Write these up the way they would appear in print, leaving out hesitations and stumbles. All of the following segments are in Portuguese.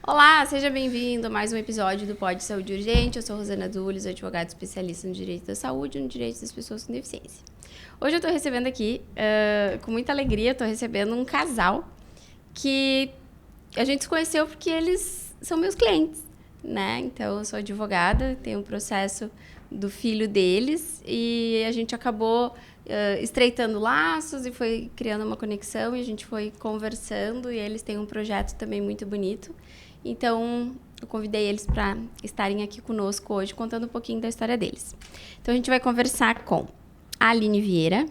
Olá, seja bem-vindo a mais um episódio do Pod Saúde Urgente. Eu sou Rosana Dulis, advogada especialista no direito da saúde e no direito das pessoas com deficiência. Hoje eu estou recebendo aqui, com muita alegria, estou recebendo um casal que a gente se conheceu porque eles são meus clientes, né? Então, eu sou advogada, tenho um processo do filho deles e a gente acabou estreitando laços e foi criando uma conexão e a gente foi conversando e eles têm um projeto também muito bonito. Então, eu convidei eles para estarem aqui conosco hoje, contando um pouquinho da história deles. Então, a gente vai conversar com a Aline Vieira,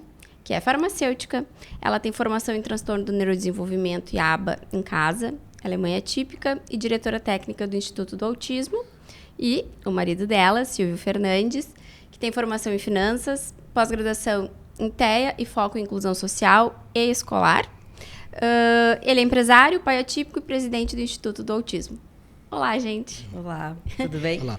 que é farmacêutica. Ela tem formação em transtorno do neurodesenvolvimento e aba em casa. Ela é mãe atípica e diretora técnica do Instituto do Autismo. E o marido dela, Silvio Fernandes, que tem formação em finanças, pós-graduação em TEA e foco em inclusão social e escolar. Ele é empresário, pai atípico e presidente do Instituto do Autismo. Olá, gente. Olá, tudo bem? Olá.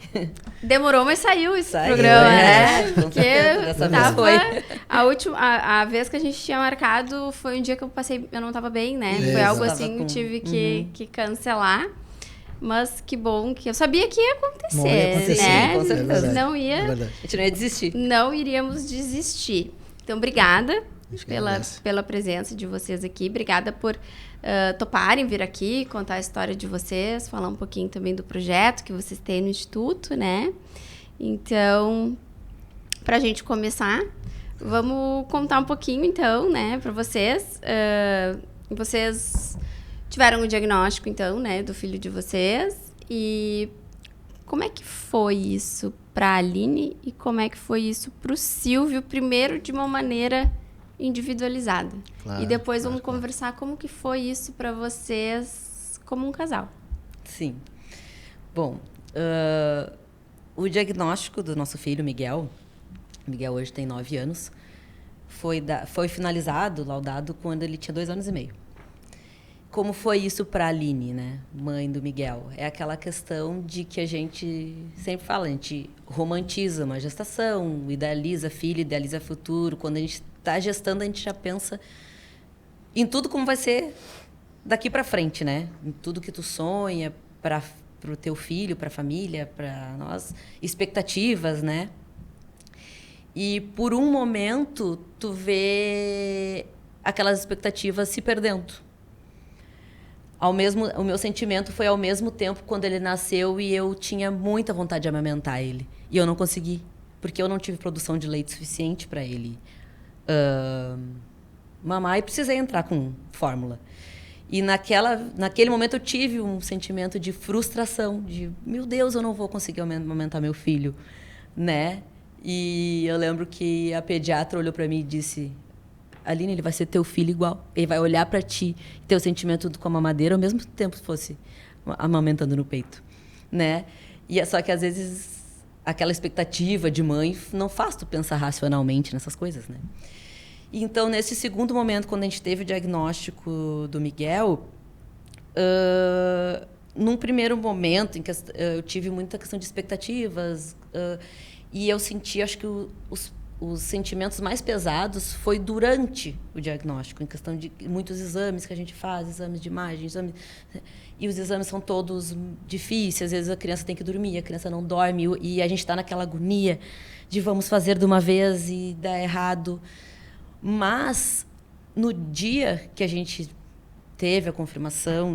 Demorou, mas saiu esse programa, né? Porque dessa vez foi. A vez que a gente tinha marcado foi um dia que eu não tava bem, né? É, foi algo assim, tive que cancelar. Mas que bom que eu sabia que ia acontecer, né? Com certeza. Não ia. A gente não ia desistir. Não iríamos desistir. Então, obrigada pela presença de vocês aqui. Obrigada por toparem vir aqui, contar a história de vocês, falar um pouquinho também do projeto que vocês têm no Instituto, né? Então, para a gente começar, vamos contar um pouquinho, então, né, para vocês. Vocês tiveram o diagnóstico, então, né, do filho de vocês. E como é que foi isso para a Aline e como é que foi isso para o Silvio, primeiro de uma maneira individualizada. Claro, e depois vamos conversar como que foi isso para vocês como um casal. Sim. Bom, o diagnóstico do nosso filho, Miguel hoje tem 9 anos, foi finalizado, laudado, quando ele tinha 2 anos e meio. Como foi isso para a Aline, né, mãe do Miguel? É aquela questão de que a gente sempre fala, a gente romantiza uma gestação, idealiza filho, idealiza futuro. Quando a gente está gestando, a gente já pensa em tudo como vai ser daqui para frente, né? Em tudo que tu sonha para o teu filho, para a família, para nós, expectativas, né? E por um momento tu vê aquelas expectativas se perdendo. O meu sentimento foi ao mesmo tempo quando ele nasceu e eu tinha muita vontade de amamentar ele. E eu não consegui, porque eu não tive produção de leite suficiente para ele mamar e precisei entrar com fórmula. E naquele momento eu tive um sentimento de frustração, de, meu Deus, eu não vou conseguir amamentar meu filho, né? E eu lembro que a pediatra olhou para mim e disse: Aline, ele vai ser teu filho igual. Ele vai olhar para ti e ter o sentimento com a mamadeira ao mesmo tempo que fosse amamentando no peito, né? E só que às vezes aquela expectativa de mãe não faz tu pensar racionalmente nessas coisas, né? Então, nesse segundo momento, quando a gente teve o diagnóstico do Miguel, num primeiro momento em que eu tive muita questão de expectativas, e eu senti, acho que os sentimentos mais pesados foi durante o diagnóstico, em questão de muitos exames que a gente faz, exames de imagem, e os exames são todos difíceis, às vezes a criança tem que dormir, a criança não dorme, e a gente está naquela agonia de vamos fazer de uma vez e dá errado. Mas, no dia que a gente teve a confirmação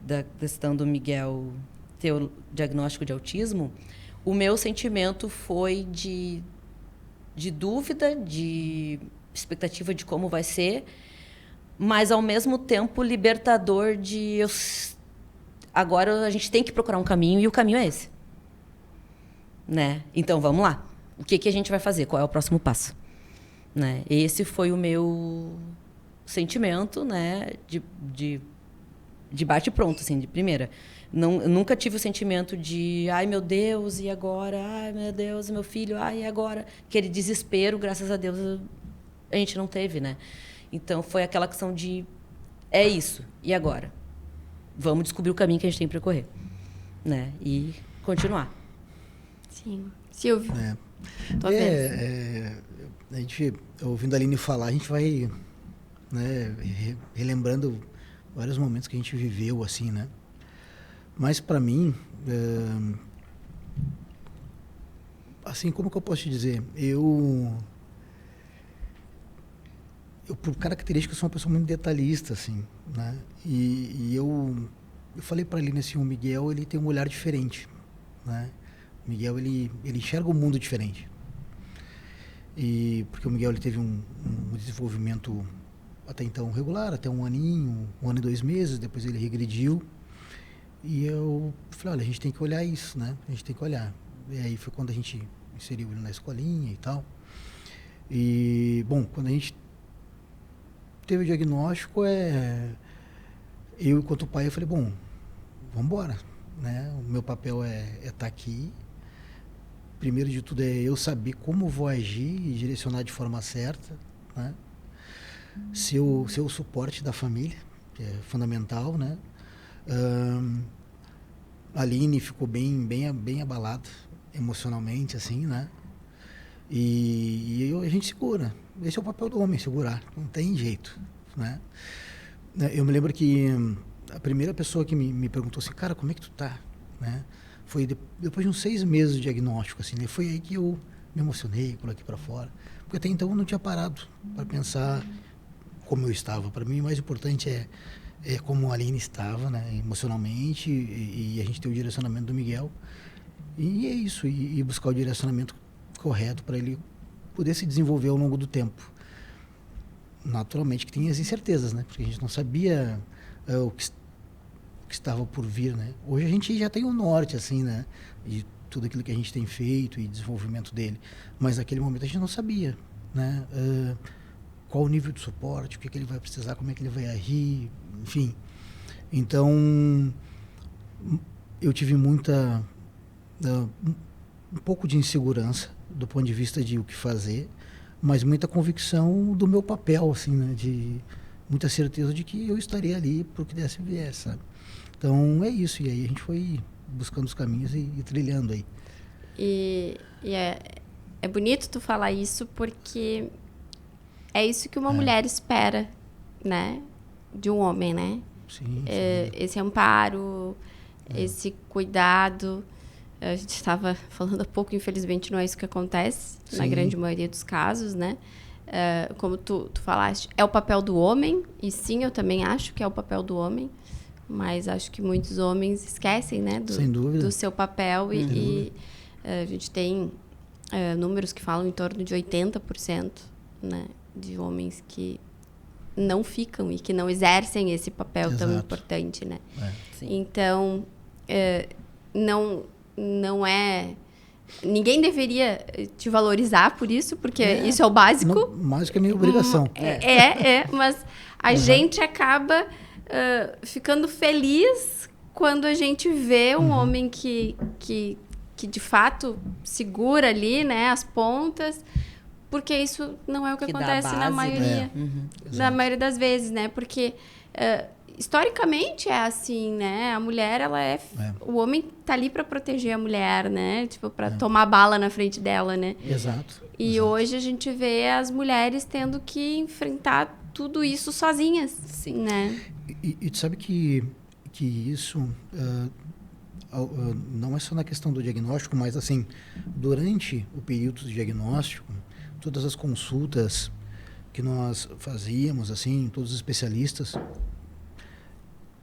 da questão do Miguel ter o diagnóstico de autismo, o meu sentimento foi de dúvida, de expectativa de como vai ser, mas, ao mesmo tempo, libertador de... agora a gente tem que procurar um caminho e o caminho é esse. Né? Então, vamos lá. O que a gente vai fazer? Qual é o próximo passo? Né? Esse foi o meu sentimento, né? de bate-pronto, assim, de primeira. Eu nunca tive o sentimento de, ai, meu Deus, e agora? Ai, meu Deus, meu filho, ai, e agora? Aquele desespero, graças a Deus, a gente não teve, né? Então, foi aquela questão de, é isso, e agora? Vamos descobrir o caminho que a gente tem para percorrer, né? E continuar. Sim. Silvio, tô vendo. A gente, ouvindo a Aline falar, a gente vai, né, relembrando vários momentos que a gente viveu, assim, né? Mas, para mim, assim, como que eu posso te dizer? Eu por característica, sou uma pessoa muito detalhista, assim, né? E eu falei para ele, assim, o Miguel, ele tem um olhar diferente, né? O Miguel, ele enxerga o mundo diferente. Porque o Miguel, ele teve um desenvolvimento até então regular, até um aninho, 1 ano e 2 meses, depois ele regrediu. E eu falei, olha, a gente tem que olhar isso, né? A gente tem que olhar. E aí foi quando a gente inseriu ele na escolinha e tal. E, bom, quando a gente teve o diagnóstico, eu, enquanto pai, eu falei, bom, vamos embora, né? O meu papel é estar aqui. Primeiro de tudo é eu saber como vou agir e direcionar de forma certa, né? Ser o suporte da família, que é fundamental, né? A Aline ficou bem abalada emocionalmente, assim, né? A gente segura. Esse é o papel do homem, segurar. Não tem jeito, né? Eu me lembro que a primeira pessoa que me perguntou assim, cara, como é que tu tá? Né? Foi depois de uns 6 meses de diagnóstico, assim, né? Foi aí que eu me emocionei, coloquei para fora. Porque até então eu não tinha parado para pensar como eu estava. Para mim, o mais importante é como a Aline estava, né? Emocionalmente, e a gente ter o direcionamento do Miguel. E é isso, e buscar o direcionamento correto para ele poder se desenvolver ao longo do tempo. Naturalmente que tinha as incertezas, né? Porque a gente não sabia o que estava por vir, né? Hoje a gente já tem o norte, assim, né? De tudo aquilo que a gente tem feito e desenvolvimento dele. Mas naquele momento a gente não sabia, né? Qual o nível de suporte, o que ele vai precisar, como é que ele vai agir, enfim. Então, eu tive um pouco de insegurança do ponto de vista de o que fazer, mas muita convicção do meu papel, assim, né? De muita certeza de que eu estaria ali para o que desse e viesse, sabe? Então, é isso. E aí a gente foi buscando os caminhos e trilhando aí. E é bonito tu falar isso, porque é isso que uma mulher espera, né? De um homem, né? Sim, esse amparo, esse cuidado. A gente estava falando há pouco, infelizmente não é isso que acontece na grande maioria dos casos, né? Como tu falaste, é o papel do homem, e sim, eu também acho que é o papel do homem, mas acho que muitos homens esquecem, né? Sem dúvida. Do seu papel. E a gente tem números que falam em torno de 80%, né, de homens que não ficam e que não exercem esse papel tão importante, né? Então, não é... Ninguém deveria te valorizar por isso, porque isso é o básico. Não, mais que a minha obrigação. Mas a gente acaba ficando feliz quando a gente vê um homem que de fato segura ali, né, as pontas, porque isso não é o que acontece base, na maioria, na maioria das vezes, né? Porque historicamente é assim, né? A mulher, o homem tá ali para proteger a mulher, né? Tipo, para tomar bala na frente dela, né? Exato. E hoje a gente vê as mulheres tendo que enfrentar tudo isso sozinhas, né? E tu sabe que isso não é só na questão do diagnóstico, mas assim, durante o período do diagnóstico, todas as consultas que nós fazíamos, assim, todos os especialistas,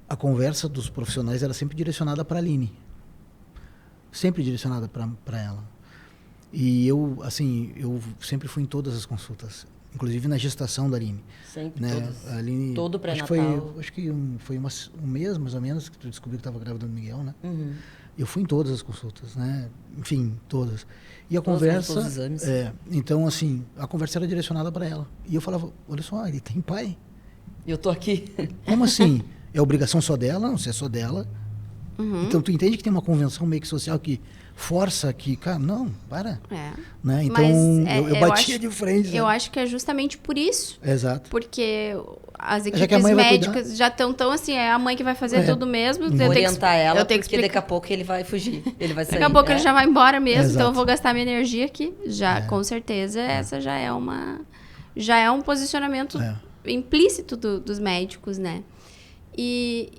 a conversa dos profissionais era sempre direcionada para a Aline. Sempre direcionada para ela. E eu sempre fui em todas as consultas, inclusive na gestação da Aline. Sempre, né? todas. A Aline, todo pré-natal. Acho que foi um mês, mais ou menos, que tu descobriu que estava grávida do Miguel, né? Eu fui em todas as consultas, né? Enfim, todas. E a conversa... Todos os exames. Então, assim, a conversa era direcionada para ela. E eu falava, olha só, ele tem pai. Eu tô aqui. Como assim? É obrigação só dela? Não, se é só dela, Então, tu entende que tem uma convenção meio que social que força que, cara, não, para. Né? Então, eu batia de frente. Eu acho que é justamente por isso. Exato. Porque as equipes médicas já estão tão assim, é a mãe que vai fazer tudo mesmo. Orientar ela, porque daqui a pouco ele vai fugir, ele vai sair. Daqui a pouco ele já vai embora mesmo, Exato. então eu vou gastar minha energia aqui. Já, com certeza, essa já é um posicionamento implícito dos médicos, né? E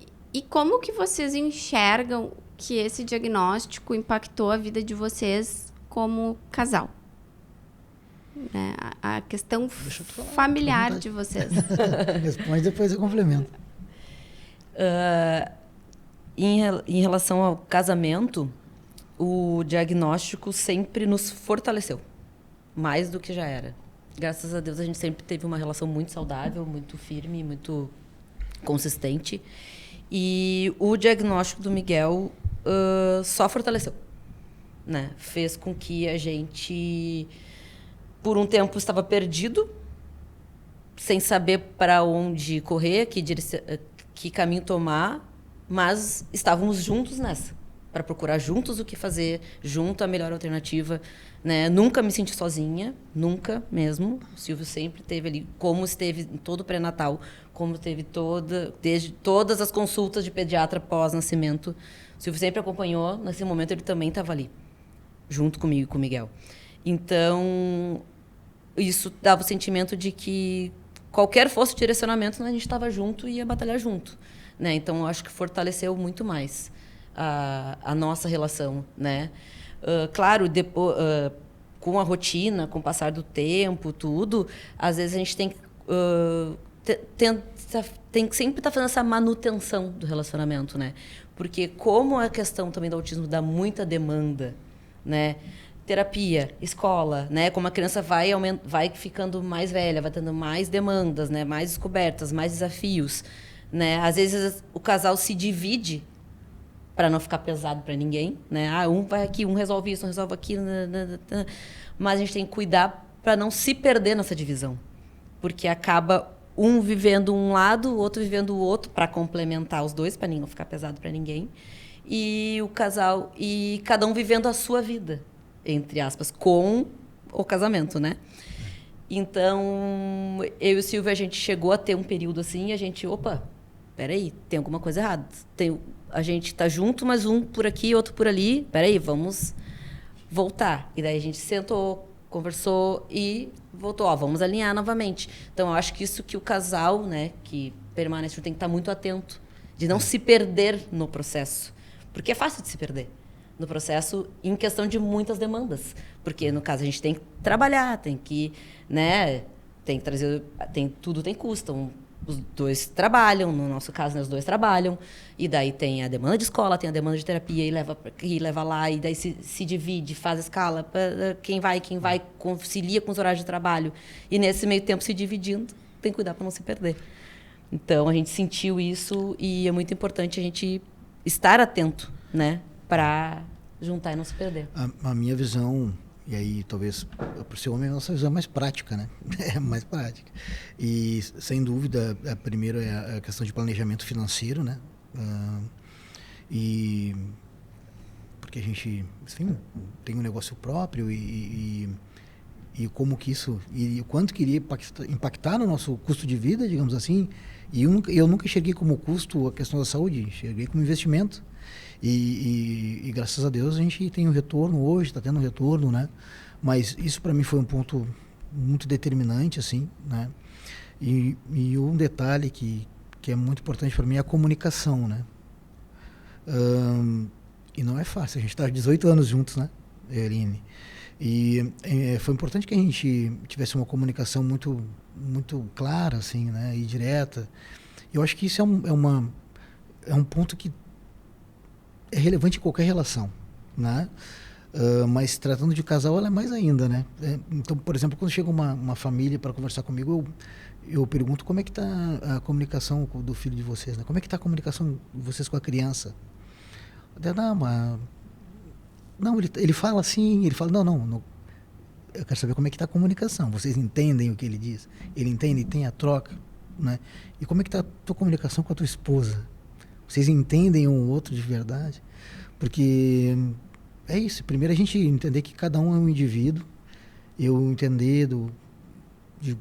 como que vocês enxergam que esse diagnóstico impactou a vida de vocês como casal? Né? A questão familiar de vocês. Responde, depois eu complemento. Em relação ao casamento, o diagnóstico sempre nos fortaleceu, mais do que já era. Graças a Deus, a gente sempre teve uma relação muito saudável, muito firme, muito consistente. E o diagnóstico do Miguel só fortaleceu, né? Fez com que a gente, por um tempo, estava perdido, sem saber para onde correr, que caminho tomar, mas estávamos juntos nessa, para procurar juntos o que fazer, junto a melhor alternativa, né? Nunca me senti sozinha, nunca mesmo. O Silvio sempre esteve ali, como esteve em todo o pré-natal, como teve desde todas as consultas de pediatra pós-nascimento. O Silvio sempre acompanhou, nesse momento ele também estava ali, junto comigo e com o Miguel. Então, isso dava o sentimento de que qualquer fosse o direcionamento, a gente estava junto e ia batalhar junto, né? Então, eu acho que fortaleceu muito mais a nossa relação, né? Claro, depois, com a rotina, com o passar do tempo, tudo, às vezes a gente tem que sempre estar fazendo essa manutenção do relacionamento, né? Porque como a questão também do autismo dá muita demanda, né? Terapia, escola, né? Como a criança vai ficando mais velha, vai tendo mais demandas, né? Mais descobertas, mais desafios, né? Às vezes o casal se divide para não ficar pesado para ninguém, né? Um vai aqui, um resolve isso, um resolve aquilo, mas a gente tem que cuidar para não se perder nessa divisão, porque acaba um vivendo um lado, o outro vivendo o outro, para complementar os dois, para não ficar pesado para ninguém, e o casal, e cada um vivendo a sua vida, entre aspas, com o casamento, né? Então, eu e o Silvio, a gente chegou a ter um período assim, e a gente, peraí, tem alguma coisa errada. A gente tá junto, mas um por aqui, outro por ali. Peraí, vamos voltar. E daí a gente sentou, conversou e voltou. Vamos alinhar novamente. Então, eu acho que isso que o casal, né, que permanece, tem que estar muito atento, de não se perder no processo. Porque é fácil de se perder no processo em questão de muitas demandas. Porque, no caso, a gente tem que trabalhar, tem que, né, tem que trazer... tudo tem custo. Os dois trabalham, no nosso caso, né, os dois trabalham, e daí tem a demanda de escola, tem a demanda de terapia, e leva lá, e daí se divide, faz escala, quem vai, concilia com os horários de trabalho, e nesse meio tempo se dividindo, tem que cuidar para não se perder. Então, a gente sentiu isso, e é muito importante a gente estar atento, né, para juntar e não se perder. A minha visão... E aí, talvez, por ser homem, a nossa visão é mais prática, né? É mais prática. E, sem dúvida, a primeira é a questão de planejamento financeiro, né? E porque a gente, enfim, tem um negócio próprio e como que isso... E o quanto que iria impactar no nosso custo de vida, digamos assim. E eu nunca enxerguei como custo a questão da saúde, enxerguei como investimento. E graças a Deus a gente tem um retorno hoje, está tendo um retorno, né? Mas isso para mim foi um ponto muito determinante, assim, né? E um detalhe que é muito importante para mim é a comunicação, né? E não é fácil, a gente está há 18 anos juntos, né, Eline? E foi importante que a gente tivesse uma comunicação muito, muito clara, assim, né? E direta. Eu acho que isso é um ponto que é relevante em qualquer relação, né? Mas tratando de casal, ela é mais ainda, né? Então, por exemplo, quando chega uma família para conversar comigo, eu pergunto como é que está a comunicação do filho de vocês, né? Como é que está a comunicação de vocês com a criança? Não, ele fala assim, ele fala, não, eu quero saber como é que está a comunicação, vocês entendem o que ele diz? Ele entende, tem a troca, né? E como é que está a tua comunicação com a tua esposa? Vocês entendem um outro de verdade? Porque é isso. Primeiro a gente entender que cada um é um indivíduo. Eu entender de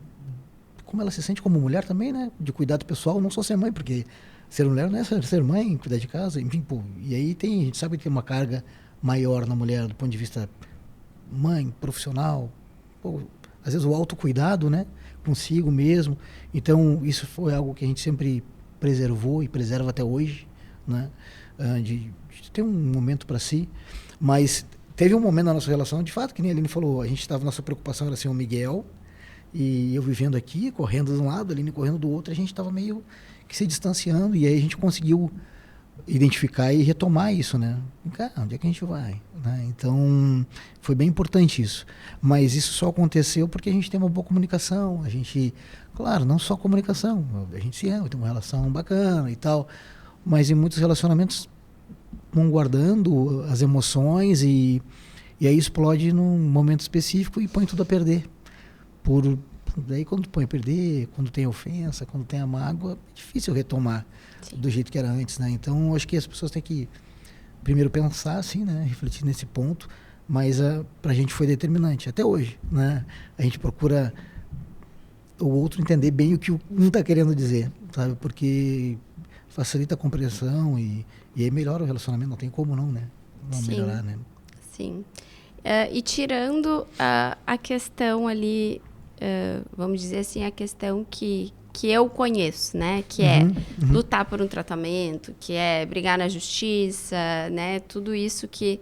como ela se sente como mulher também, né? De cuidado pessoal, não só ser mãe, porque ser mulher não é ser mãe, cuidar de casa, enfim, pô. E aí a gente sabe que tem uma carga maior na mulher do ponto de vista mãe, profissional, pô, às vezes o autocuidado, né? Consigo mesmo. Então, isso foi algo que a gente sempre preservou e preserva até hoje, né? De ter um momento para si. Mas teve um momento na nossa relação, de fato, que nem a Aline falou, a gente estava, nossa preocupação era ser o Miguel, e eu vivendo aqui, correndo de um lado, a Aline correndo do outro, a gente estava meio que se distanciando, e aí a gente conseguiu identificar e retomar isso, né? Cara, onde é que a gente vai? Né? Então, foi bem importante isso. Mas isso só aconteceu porque a gente tem uma boa comunicação, a gente, claro, não só comunicação, a gente se ama, tem uma relação bacana e tal, mas em muitos relacionamentos vão guardando as emoções e aí explode num momento específico e põe tudo a perder. Daí quando põe a perder, quando tem ofensa, quando tem a mágoa, é difícil retomar do jeito que era antes, né? Então, acho que as pessoas têm que primeiro pensar, assim, né? Refletir nesse ponto, mas pra gente foi determinante, até hoje, né? A gente procura o outro entender bem o que um está querendo dizer, sabe? Porque facilita a compreensão e aí melhora o relacionamento, não tem como não, né? Não melhorar, né? Sim. E tirando a questão ali, vamos dizer assim, a questão que eu conheço, né? Que é lutar por um tratamento, que é brigar na justiça, né? Tudo isso que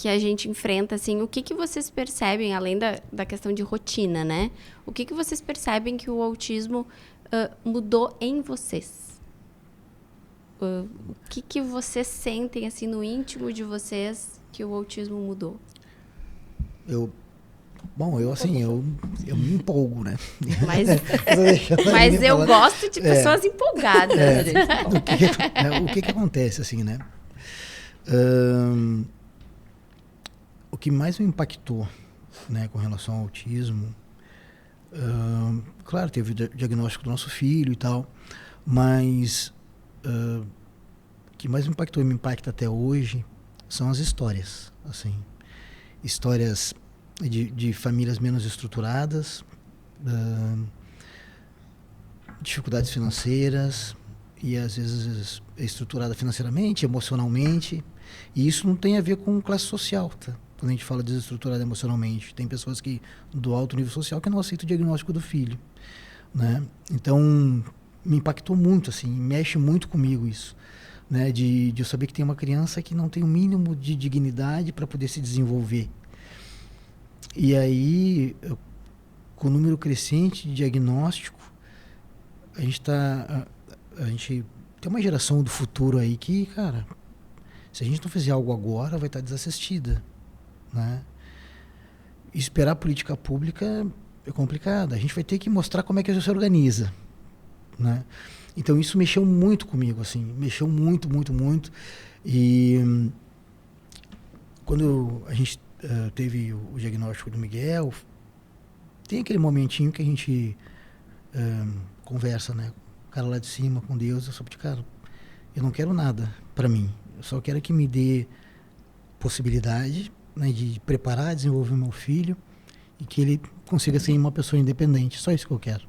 a gente enfrenta, assim. O que vocês percebem, além da questão de rotina, né? O que vocês percebem que o autismo mudou em vocês? O que vocês sentem, assim, no íntimo de vocês que o autismo mudou? Eu me empolgo, né? Mas eu gosto de pessoas empolgadas. O que acontece, assim, né? O que mais me impactou, né, com relação ao autismo, claro, teve o diagnóstico do nosso filho e tal, mas o que mais me impactou e me impacta até hoje são as histórias, assim. Histórias de famílias menos estruturadas, dificuldades financeiras, e às vezes é estruturada financeiramente, emocionalmente, e isso não tem a ver com classe social, tá? Quando a gente fala desestruturada emocionalmente, tem pessoas do alto nível social que não aceitam o diagnóstico do filho, né? Então, me impactou muito, assim, mexe muito comigo isso, né? De eu saber que tem uma criança que não tem o mínimo de dignidade para poder se desenvolver. E aí, com o número crescente de diagnóstico, a gente tem uma geração do futuro aí que, cara, se a gente não fizer algo agora, vai estar desassistida, né? E esperar política pública é complicado. A gente vai ter que mostrar como é que a gente se organiza, né? Então isso mexeu muito comigo, assim, mexeu muito, muito, muito. E quando a gente teve o diagnóstico do Miguel, tem aquele momentinho que a gente conversa, né? O cara lá de cima com Deus, eu só de cara, eu não quero nada para mim, eu só quero que me dê possibilidade, né, de preparar, desenvolver meu filho e que ele consiga ser uma pessoa independente, só isso que eu quero.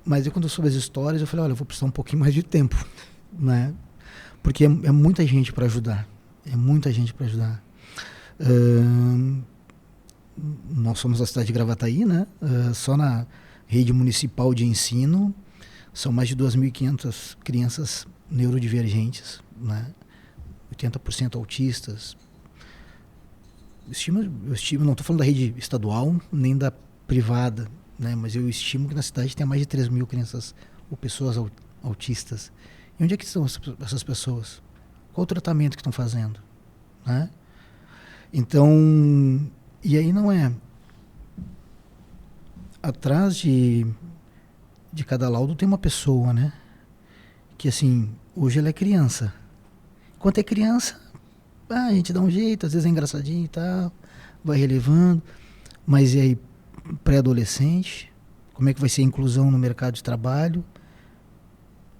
Mas quando eu soube as histórias, eu falei, olha, eu vou precisar um pouquinho mais de tempo, né? Porque é muita gente para ajudar. É muita gente para ajudar. Nós somos a cidade de Gravataí, né? Só na rede municipal de ensino são mais de 2.500 crianças neurodivergentes, né? 80% autistas. Eu estimo, não estou falando da rede estadual nem da privada, né? Mas eu estimo que na cidade tem mais de 3.000 crianças ou pessoas autistas. E onde é que estão essas pessoas? Qual o tratamento que estão fazendo? Né? Então, e aí não é... Atrás de cada laudo tem uma pessoa, né? Que assim, hoje ela é criança. Enquanto é criança, a gente dá um jeito, às vezes é engraçadinho e tal, vai relevando. Mas e aí, pré-adolescente, como é que vai ser a inclusão no mercado de trabalho?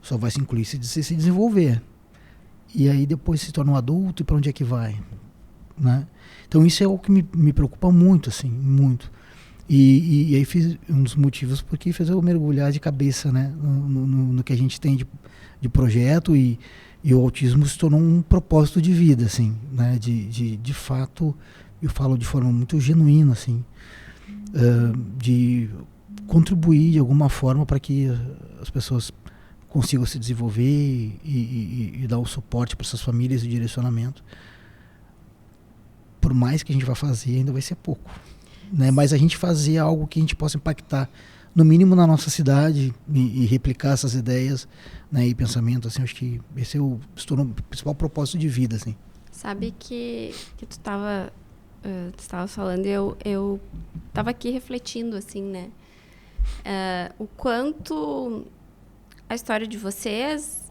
só vai se incluir se se desenvolver. E aí depois se torna um adulto e para onde é que vai, né? Então isso é o que me preocupa muito, assim, muito. E aí fiz um dos motivos porque fez eu mergulhar de cabeça, né, no que a gente tem de projeto e o autismo se tornou um propósito de vida, assim, né, de fato, eu falo de forma muito genuína, assim, de contribuir de alguma forma para que as pessoas consigam se desenvolver e dar o suporte para essas famílias e direcionamento. Por mais que a gente vá fazer, ainda vai ser pouco, né? Mas a gente fazer algo que a gente possa impactar, no mínimo na nossa cidade, e replicar essas ideias, né, e pensamentos, assim, acho que esse se tornou o principal propósito de vida, assim. Sabe que tu estava falando, eu estava aqui refletindo, assim, né? O quanto a história de vocês,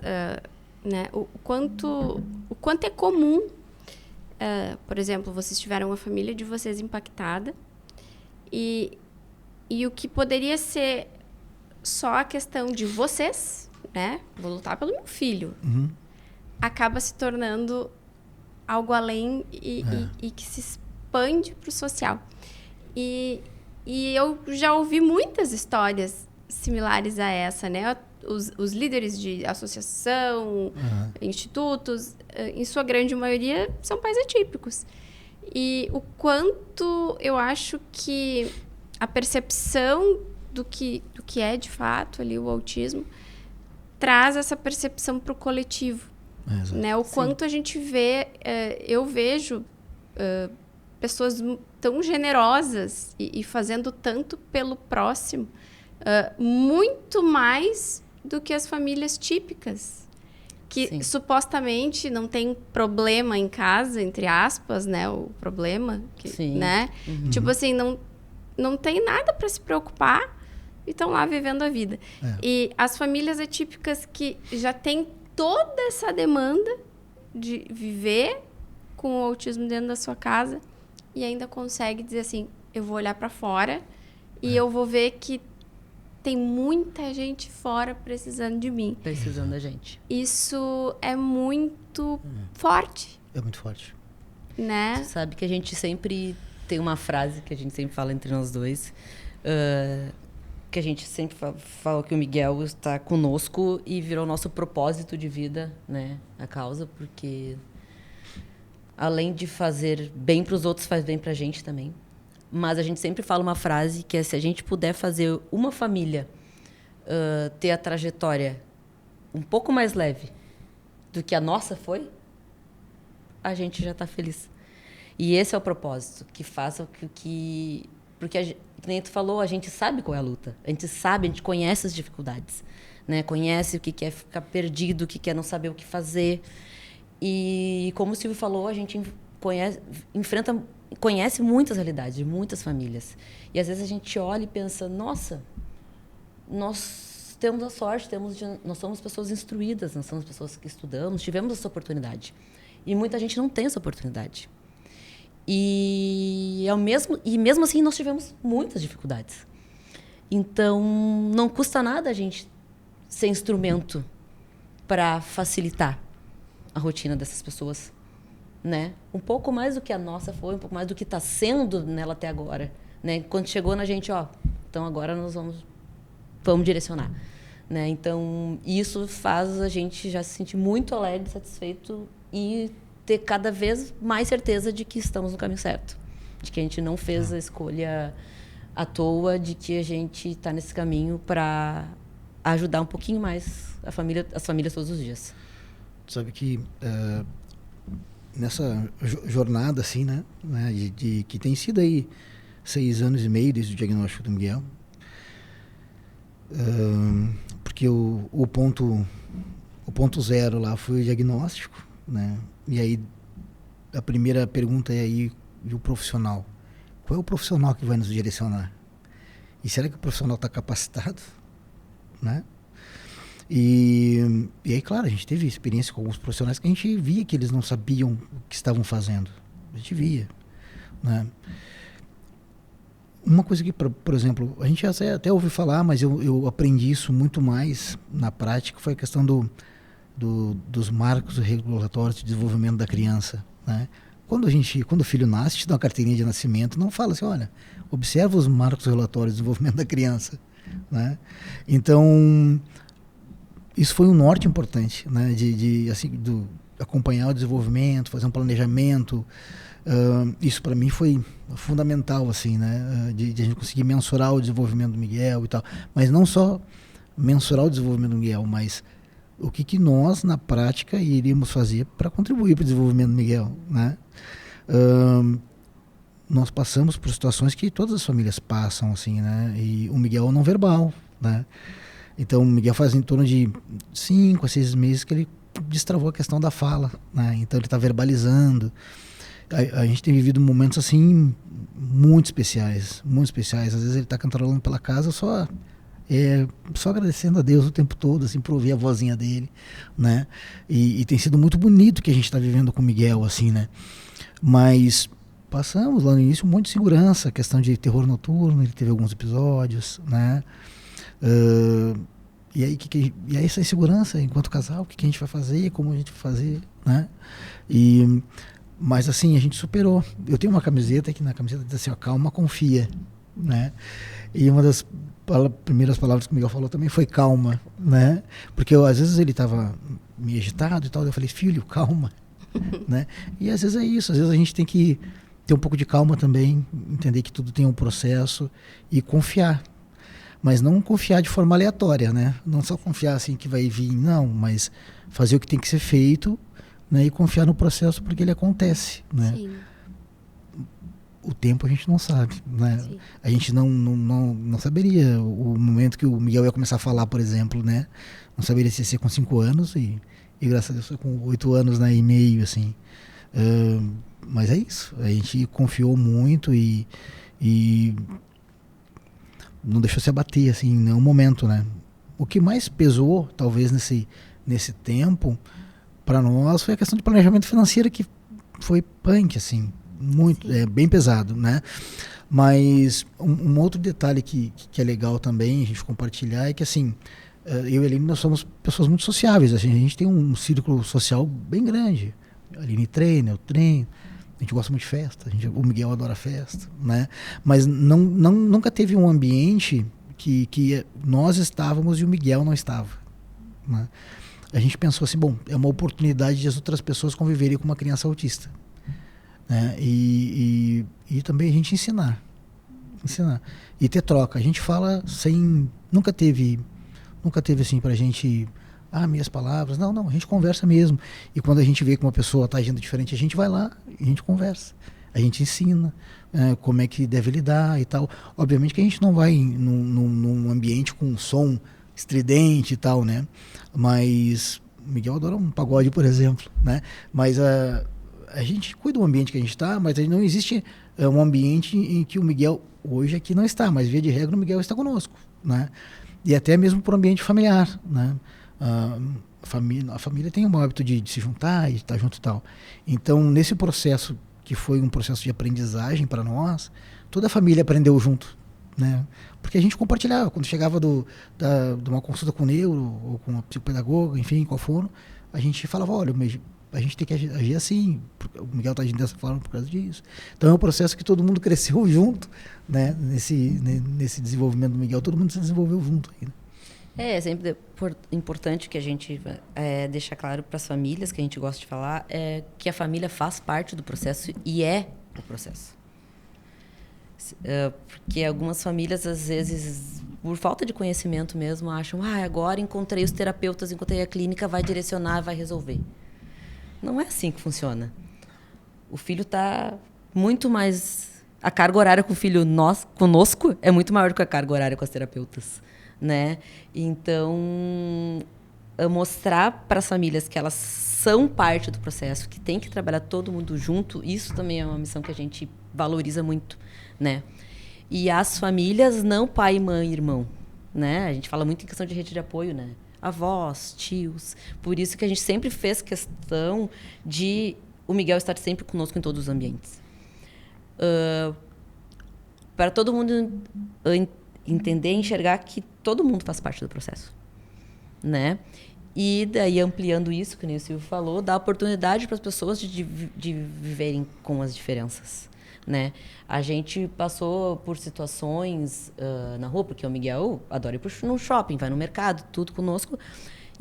né? O quanto é comum, por exemplo, vocês tiveram a família de vocês impactada e o que poderia ser só a questão de vocês, né? Vou lutar pelo meu filho. Uhum. Acaba se tornando algo além e que se expande para o social. E eu já ouvi muitas histórias similares a essa, né? Os líderes de associação, institutos, em sua grande maioria, são pais atípicos. E o quanto eu acho que a percepção do que é, de fato, ali o autismo, traz essa percepção para o coletivo. Né? O quanto a gente vê... eu vejo pessoas tão generosas e fazendo tanto pelo próximo, muito mais do que as famílias típicas, que supostamente não tem problema em casa, entre aspas, né? O problema, né? Uhum. Tipo assim, não tem nada para se preocupar e estão lá vivendo a vida. E as famílias atípicas que já têm toda essa demanda de viver com o autismo dentro da sua casa e ainda consegue dizer assim, eu vou olhar para fora e eu vou ver que tem muita gente fora precisando de mim. Precisando da gente. Isso é muito forte. É muito forte. Né? Você sabe que a gente sempre tem uma frase que a gente sempre fala entre nós dois, que a gente sempre fala que o Miguel está conosco e virou nosso propósito de vida, né? A causa, porque além de fazer bem para os outros, faz bem para a gente também. Mas a gente sempre fala uma frase que é: se a gente puder fazer uma família ter a trajetória um pouco mais leve do que a nossa foi, a gente já está feliz. E esse é o propósito, que faça que... Porque, nem tu falou, a gente sabe qual é a luta. A gente sabe, a gente conhece as dificuldades, né? Conhece o que é ficar perdido, o que é não saber o que fazer. E, como o Silvio falou, a gente conhece muitas realidades, de muitas famílias. E, às vezes, a gente olha e pensa, nossa, nós temos a sorte, nós somos pessoas instruídas, nós somos pessoas que estudamos, tivemos essa oportunidade. E muita gente não tem essa oportunidade. E mesmo assim, nós tivemos muitas dificuldades. Então, não custa nada a gente ser instrumento para facilitar a rotina dessas pessoas, né? Um pouco mais do que a nossa foi, um pouco mais do que está sendo nela até agora, né? Quando chegou na gente, então agora nós vamos direcionar, né? Então, isso faz a gente já se sentir muito alegre, satisfeito e ter cada vez mais certeza de que estamos no caminho certo, de que a gente não fez a escolha à toa, de que a gente está nesse caminho para ajudar um pouquinho mais as famílias todos os dias. Sabe que nessa jornada, assim, né, de que tem sido aí 6 anos e meio desde o diagnóstico do Miguel, porque o ponto zero lá foi o diagnóstico, né? E aí a primeira pergunta é aí, e o profissional? Qual é o profissional que vai nos direcionar? E será que o profissional está capacitado, né? E aí, claro, a gente teve experiência com alguns profissionais que a gente via que eles não sabiam o que estavam fazendo. A gente via, né? uma coisa que, por exemplo, a gente até ouviu falar, mas eu aprendi isso muito mais na prática, foi a questão dos marcos regulatórios de desenvolvimento da criança, né? Quando o filho nasce, te dá uma carteirinha de nascimento, não fala assim, olha, observa os marcos regulatórios de desenvolvimento da criança, né? Então, isso foi um norte importante, né? De acompanhar o desenvolvimento, fazer um planejamento. Isso para mim foi fundamental, assim, né? De a gente conseguir mensurar o desenvolvimento do Miguel e tal. Mas não só mensurar o desenvolvimento do Miguel, mas o que nós, na prática, iríamos fazer para contribuir para o desenvolvimento do Miguel, né? Nós passamos por situações que todas as famílias passam, assim, né? E o Miguel é não verbal, né? Então, o Miguel faz em torno de 5 a 6 meses que ele destravou a questão da fala, né? Então, ele está verbalizando. A gente tem vivido momentos, assim, muito especiais, muito especiais. Às vezes ele está cantarolando pela casa só agradecendo a Deus o tempo todo, assim, por ouvir a vozinha dele, né? E tem sido muito bonito o que a gente está vivendo com o Miguel, assim, né? Mas passamos lá no início um monte de segurança, questão de terror noturno, ele teve alguns episódios, né? E aí essa insegurança, enquanto casal, o que a gente vai fazer, como a gente vai fazer, né? Mas assim, a gente superou. Eu tenho uma camiseta que na camiseta diz assim, ó, calma, confia, né? E uma das primeiras palavras que o Miguel falou também foi calma, né? Porque às vezes ele estava meio agitado e tal, eu falei, filho, calma, né? E às vezes é isso, às vezes a gente tem que ter um pouco de calma também, entender que tudo tem um processo e confiar. Mas não confiar de forma aleatória, né? Não só confiar assim que vai vir, não, mas fazer o que tem que ser feito, né? E confiar no processo porque ele acontece, né? Sim. O tempo a gente não sabe, né? Sim. A gente não saberia o momento que o Miguel ia começar a falar, por exemplo, né? Não saberia se ia ser com 5 anos e graças a Deus foi com 8 anos, né, e meio, assim. Mas é isso, a gente confiou muito e não deixou se abater, assim, em nenhum momento, né? O que mais pesou, talvez, nesse tempo, para nós, foi a questão de planejamento financeiro, que foi punk, assim, muito, bem pesado, né? Mas um outro detalhe que é legal também a gente compartilhar é que, assim, eu e a Aline, nós somos pessoas muito sociáveis, assim, a gente tem um círculo social bem grande. A Aline treina, eu treino, a gente gosta muito de festa, o Miguel adora festa, né? Mas nunca teve um ambiente que nós estávamos e o Miguel não estava, né? A gente pensou assim, bom, é uma oportunidade de as outras pessoas conviverem com uma criança autista, né? E também a gente ensinar e ter troca. A gente fala sem, nunca teve assim pra gente, minhas palavras, não, a gente conversa mesmo. E quando a gente vê que uma pessoa está agindo diferente, a gente vai lá e a gente conversa, a gente ensina como é que deve lidar e tal. Obviamente que a gente não vai num ambiente com som estridente e tal, né? Mas Miguel adora um pagode, por exemplo, né? Mas a gente cuida do ambiente que a gente está, mas não existe um ambiente em que o Miguel hoje aqui não está, mas via de regra o Miguel está conosco, né? E até mesmo por ambiente familiar, né? A família tem o hábito de se juntar e estar junto e tal. Então, nesse processo, que foi um processo de aprendizagem para nós, toda a família aprendeu junto, né? Porque a gente compartilhava. Quando chegava de uma consulta com o neuro ou com a psicopedagoga, enfim, qual for, a gente falava, olha, a gente tem que agir assim, o Miguel está agindo dessa forma por causa disso. Então é um processo que todo mundo cresceu junto, né? Nesse desenvolvimento do Miguel, todo mundo se desenvolveu junto aí, né? É sempre importante que a gente deixa claro para as famílias, que a gente gosta de falar, que a família faz parte do processo e é o processo. Porque algumas famílias, às vezes, por falta de conhecimento mesmo, acham, agora encontrei os terapeutas, encontrei a clínica, vai direcionar, vai resolver. Não é assim que funciona. O filho está muito mais... A carga horária com o filho conosco é muito maior do que a carga horária com as terapeutas, né? Então, mostrar para as famílias que elas são parte do processo, que tem que trabalhar todo mundo junto, isso também é uma missão que a gente valoriza muito, né? E as famílias, não pai, mãe, irmão, né? A gente fala muito em questão de rede de apoio, né? Avós, tios. Por isso que a gente sempre fez questão de o Miguel estar sempre conosco em todos os ambientes. para todo mundo entender e enxergar que todo mundo faz parte do processo, né? E daí, ampliando isso, que nem o Silvio falou, dá oportunidade para as pessoas de viverem com as diferenças, né? A gente passou por situações na rua, porque o Miguel adora ir no shopping, vai no mercado, tudo conosco.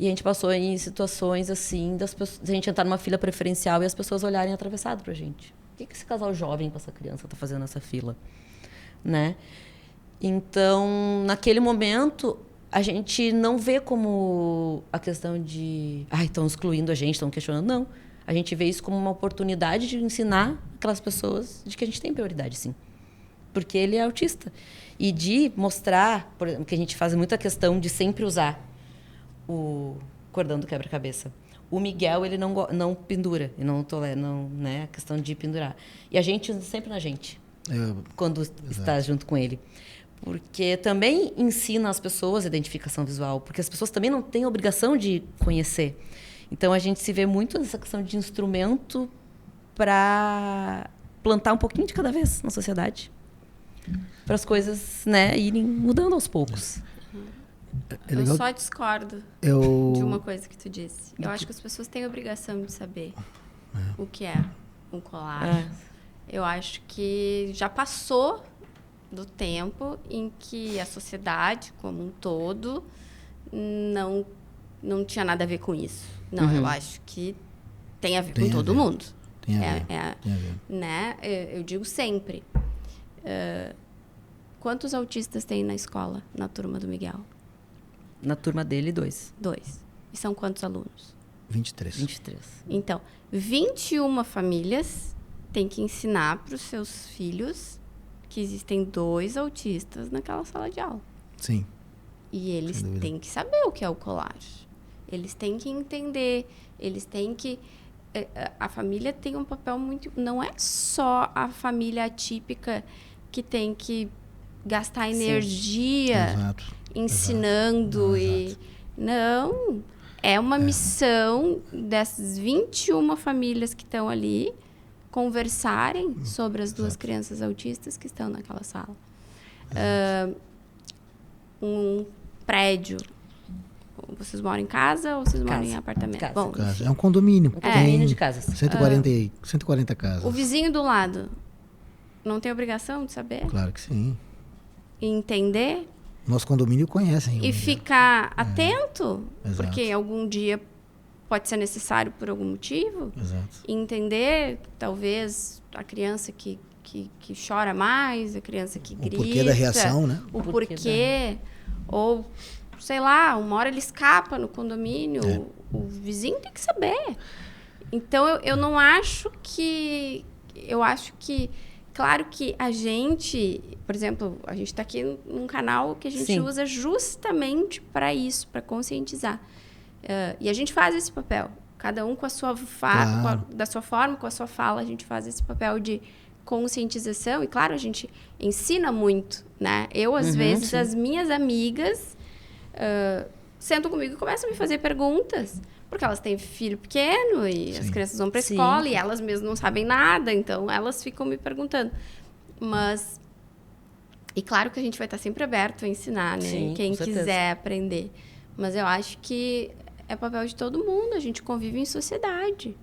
E a gente passou em situações assim, de a gente entrar numa fila preferencial e as pessoas olharem atravessado pra gente. O que esse casal jovem com essa criança está fazendo nessa fila? Né? Então, naquele momento, a gente não vê como a questão de... estão excluindo a gente, estão questionando. Não. A gente vê isso como uma oportunidade de ensinar aquelas pessoas de que a gente tem prioridade, sim. Porque ele é autista. E de mostrar, por exemplo, que a gente faz muita questão de sempre usar o cordão do quebra-cabeça. O Miguel, ele não pendura, e não tolera, não, né, a questão de pendurar. E a gente usa sempre na gente, quando está junto com ele. Porque também ensina as pessoas a identificação visual, porque as pessoas também não têm a obrigação de conhecer. Então, a gente se vê muito nessa questão de instrumento para plantar um pouquinho de cada vez na sociedade. Para as coisas, né, irem mudando aos poucos. Eu só discordo de uma coisa que tu disse. Eu acho que as pessoas têm a obrigação de saber o que é um colar. Eu acho que já passou do tempo em que a sociedade como um todo não tinha nada a ver com isso. Não, eu acho que tem a ver com todo mundo. Tem a ver. Né? Eu digo sempre. Quantos autistas tem na escola, na turma do Miguel? Na turma dele, 2. 2. E são quantos alunos? 23. Então, 21 famílias têm que ensinar para os seus filhos que existem 2 autistas naquela sala de aula. Sim. E eles têm que saber o que é o colar. Eles têm que entender, eles têm que... A família tem um papel muito... Não é só a família atípica que tem que gastar energia... Exato. Ensinando Exato. Não, é uma missão dessas 21 famílias que estão ali conversarem sobre as 2 crianças autistas que estão naquela sala. Um prédio. Vocês moram em casa ou vocês moram em apartamento? Casa. Bom, Casa. É um condomínio. Um condomínio de casas. 140 casas. O vizinho do lado não tem obrigação de saber? Claro que sim. E entender? Nosso condomínio conhecem. E ficar atento, Exato. porque algum dia pode ser necessário por algum motivo. Exato. E entender, talvez, a criança que chora mais, a criança que grita. O porquê da reação, né? O porquê. Ou, sei lá, uma hora ele escapa no condomínio. O vizinho tem que saber. Então, eu não acho que... Eu acho que... Claro que a gente, por exemplo, a gente está aqui num canal que a gente usa justamente para isso, para conscientizar. E a gente faz esse papel. Cada um com a sua da sua forma, com a sua fala, a gente faz esse papel de conscientização. E, claro, a gente ensina muito, né? Eu, às vezes, as minhas amigas sentam comigo e começam a me fazer perguntas. Porque elas têm filho pequeno e as crianças vão para a escola e elas mesmas não sabem nada, então elas ficam me perguntando. Mas, e claro que a gente vai estar sempre aberto a ensinar, né? Sim, quem com certeza. quiser aprender. Mas eu acho que é papel de todo mundo, a gente convive em sociedade,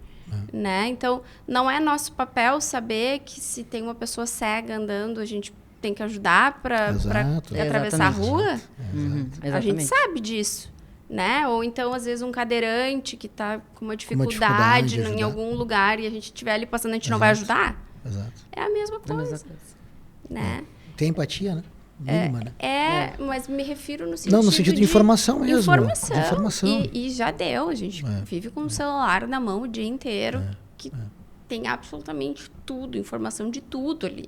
né? Então, não é nosso papel saber que se tem uma pessoa cega andando, a gente tem que ajudar para atravessar a rua. A gente sabe disso. Né? Ou então, às vezes, um cadeirante que está com uma dificuldade em algum lugar e a gente estiver ali passando, a gente não vai ajudar? Exato. É a mesma coisa. Né? Tem empatia, né? Mínima, né? Mas me refiro no sentido Não, no sentido de informação mesmo. Informação. E já deu. A gente vive com o celular na mão o dia inteiro, que tem absolutamente tudo, informação de tudo ali.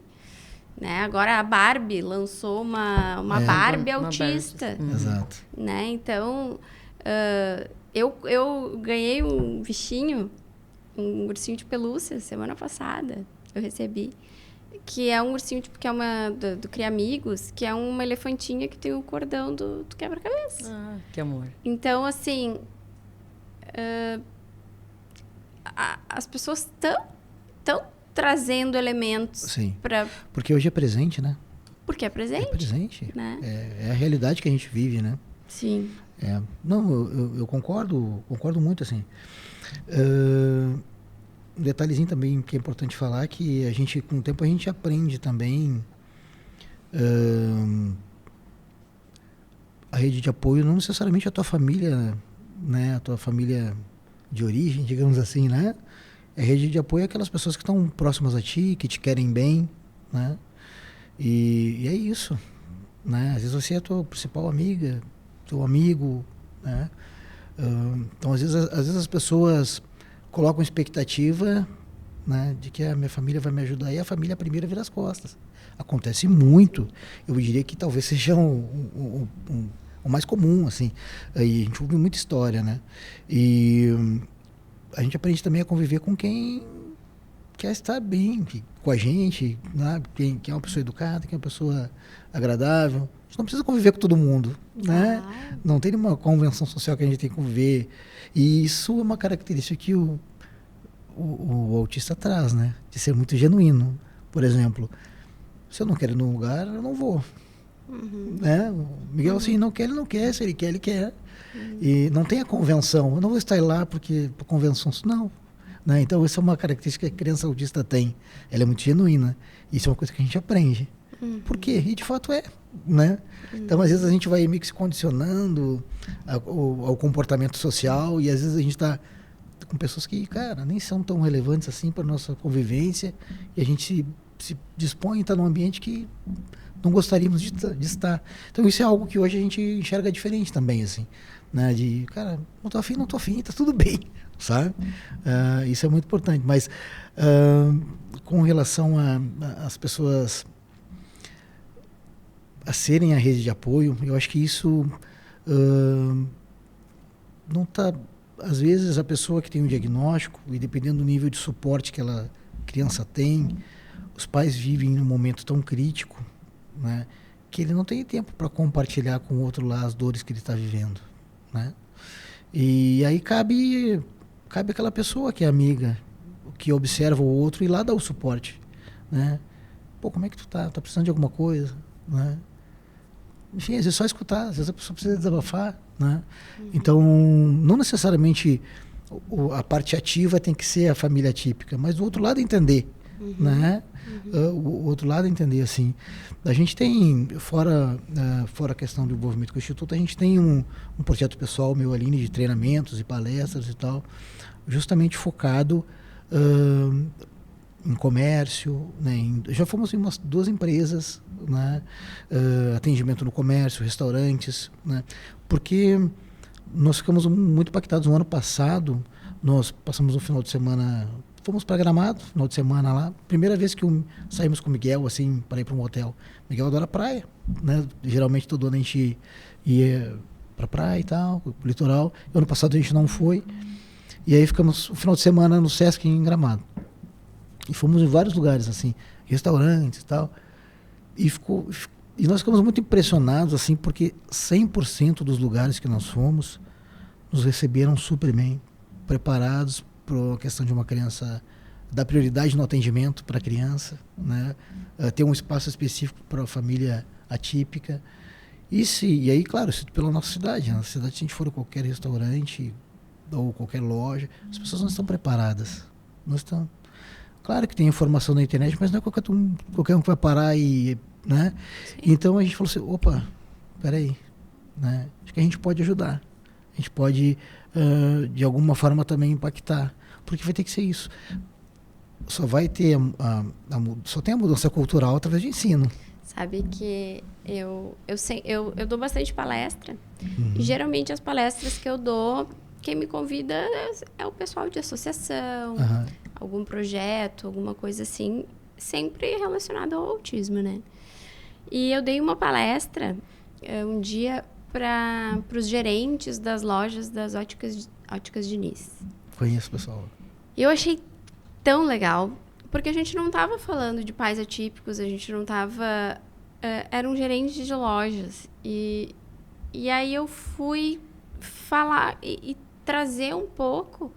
Né? Agora a Barbie lançou uma Barbie autista. Exato. Né? Então, eu ganhei um bichinho, um ursinho de pelúcia, semana passada. Eu recebi. Que é um ursinho, tipo, que é do Cria Amigos, que é uma elefantinha que tem o cordão do quebra-cabeça. Ah, que amor. Então, assim, as pessoas estão trazendo elementos para... Porque hoje é presente, né? Porque é presente. É presente. Né? É a realidade que a gente vive, né? Sim. Não, eu concordo muito, assim. Um detalhezinho também que é importante falar, que a gente, com o tempo, a gente aprende também a rede de apoio, não necessariamente a tua família, né? A tua família de origem, digamos assim, né? A rede de apoio é aquelas pessoas que estão próximas a ti, que te querem bem, né? E é isso, né? Às vezes você é a tua principal amiga, teu amigo, né? Então, às vezes as pessoas colocam expectativa, né, de que a minha família vai me ajudar e a família primeiro vira as costas. Acontece muito. Eu diria que talvez seja o mais comum, assim. E a gente ouve muita história, né? E a gente aprende também a conviver com quem quer estar bem com a gente, né? Quem é uma pessoa educada, quem é uma pessoa agradável. A gente não precisa conviver com todo mundo, né? Não tem nenhuma convenção social que a gente tem que conviver. E isso é uma característica que o autista traz, né? De ser muito genuíno. Por exemplo, se eu não quero ir num lugar, eu não vou. Né? O Miguel, assim, não quer, ele não quer. Se ele quer, ele quer. E não tem a convenção. Eu não vou estar lá porque por convenção, não. Né? Então, essa é uma característica que a criança autista tem. Ela é muito genuína. Isso é uma coisa que a gente aprende. Por quê? E de fato é. Né? Então, às vezes, a gente vai meio que se condicionando ao comportamento social e às vezes a gente está com pessoas que, cara, nem são tão relevantes assim para nossa convivência e a gente se dispõe a estar num ambiente que não gostaríamos de estar. Então, isso é algo que hoje a gente enxerga diferente também, assim. Né? De, cara, não tô afim, tá tudo bem, sabe? Isso é muito importante. Mas, com relação às pessoas a serem a rede de apoio, eu acho que isso não está... Às vezes, a pessoa que tem um diagnóstico, e dependendo do nível de suporte que a criança tem, os pais vivem num momento tão crítico, né, que ele não tem tempo para compartilhar com o outro lá as dores que ele está vivendo. Né? E aí cabe aquela pessoa que é amiga, que observa o outro e lá dá o suporte. Né? Pô, como é que tu tá? Tá precisando de alguma coisa? Né? Enfim, às vezes só escutar, às vezes a pessoa precisa desabafar, né? Então, não necessariamente a parte ativa tem que ser a família típica, mas o outro lado entender, né? O outro lado entender, assim. A gente tem, fora a questão do envolvimento com o Instituto, a gente tem um projeto pessoal meu ali de treinamentos e palestras e tal, justamente focado em comércio, né? Já fomos em umas 2 empresas, né? Atendimento no comércio, restaurantes, né? Porque nós ficamos muito impactados no ano passado. Nós passamos um final de semana, fomos para Gramado, final de semana lá, primeira vez que saímos com o Miguel assim para ir para um hotel. Miguel adora praia, né? Geralmente todo ano a gente ia para praia e tal, pro litoral. Ano passado a gente não foi. E aí ficamos o final de semana no Sesc em Gramado. E fomos em vários lugares, assim, restaurantes e tal. E nós ficamos muito impressionados, assim, porque 100% dos lugares que nós fomos nos receberam super bem, preparados para a questão de uma criança, dar prioridade no atendimento para a criança, né? Ter um espaço específico para a família atípica. E aí, claro, isso pela nossa cidade. Na cidade, se a gente for a qualquer restaurante ou qualquer loja, as pessoas não estão preparadas. Não estão. Claro que tem informação na internet, mas não é qualquer um que vai parar e... Né? Então a gente falou assim, opa, peraí, né? Acho que a gente pode ajudar. A gente pode, de alguma forma, também impactar. Porque vai ter que ser isso. Só vai ter só tem a mudança cultural através de ensino. Sabe que eu dou bastante palestra. E geralmente as palestras que eu dou, quem me convida é o pessoal de associação, algum projeto, alguma coisa assim, sempre relacionado ao autismo, né? E eu dei uma palestra um dia para os gerentes das lojas das óticas Diniz. Conheço, pessoal. E eu achei tão legal, porque a gente não estava falando de pais atípicos, a gente não estava... era um gerente de lojas. E aí eu fui falar e trazer um pouco,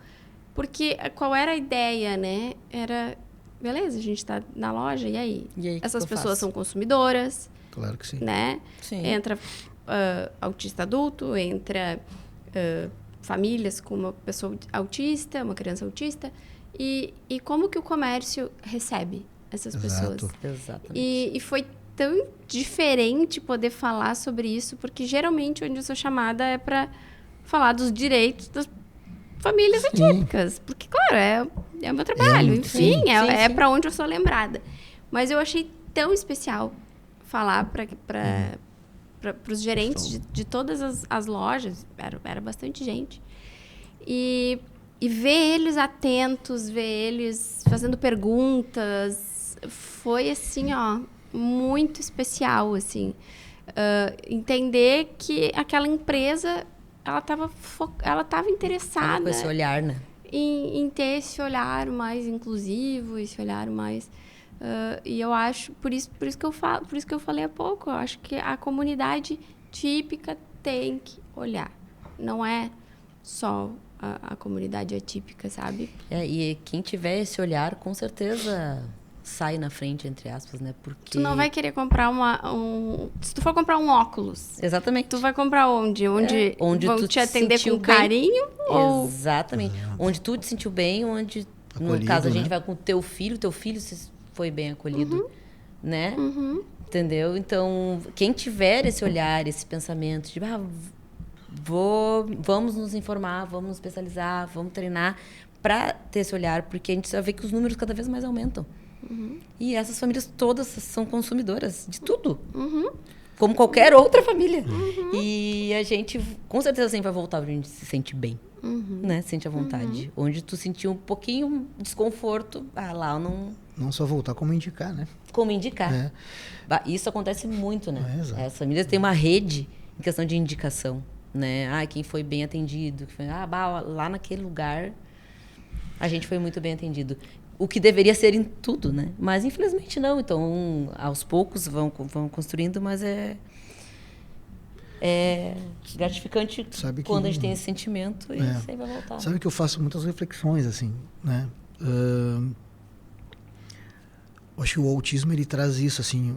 porque qual era a ideia, né? Era... Beleza, a gente está na loja, e aí? Essas pessoas são consumidoras, Claro que sim. Né? Sim. Entra autista adulto, entra famílias com uma pessoa autista, uma criança autista. E como que o comércio recebe essas Exato. pessoas? Exatamente. E foi tão diferente poder falar sobre isso, porque geralmente onde eu sou chamada é para falar dos direitos das famílias atípicas. Porque, claro, é o meu trabalho. Enfim, sim, é sim. para onde eu sou lembrada. Mas eu achei tão especial falar para os gerentes de todas as lojas, era bastante gente, e ver eles atentos, ver eles fazendo perguntas, foi assim, ó, muito especial, assim. Entender que aquela empresa, ela estava interessada Com esse olhar, né? em ter esse olhar mais inclusivo, esse olhar mais... e eu acho, por isso que eu falo, por isso que eu falei há pouco, eu acho que a comunidade típica tem que olhar. Não é só a comunidade atípica, sabe? E quem tiver esse olhar, com certeza sai na frente, entre aspas, né? Porque... Tu não vai querer comprar se tu for comprar um óculos... Exatamente. Tu vai comprar onde? Onde vão tu te atender sentiu com bem. carinho? Ou... Exatamente. Onde tu te sentiu bem, onde, Acolhido, no caso, a gente né? vai com o teu filho se foi bem acolhido, né? Uhum. Entendeu? Então, quem tiver esse olhar, esse pensamento de vamos nos informar, vamos nos especializar, vamos treinar para ter esse olhar, porque a gente já vê que os números cada vez mais aumentam. E essas famílias todas são consumidoras de tudo. Como qualquer outra família. E a gente, com certeza, sempre vai voltar onde a gente se sente bem. Né? Sente à vontade. Onde tu sentiu um pouquinho de desconforto, lá eu não... Não só voltar, como indicar, né? Como indicar. É. Isso acontece muito, né? Exato. As famílias têm uma rede em questão de indicação. Né? Quem foi bem atendido. Lá naquele lugar, a gente foi muito bem atendido. O que deveria ser em tudo, né? Mas, infelizmente, não. Então, aos poucos vão construindo, mas é gratificante quando a gente tem esse sentimento e sempre vai voltar. Sabe que eu faço muitas reflexões, assim, né? Acho que o autismo, ele traz isso, assim,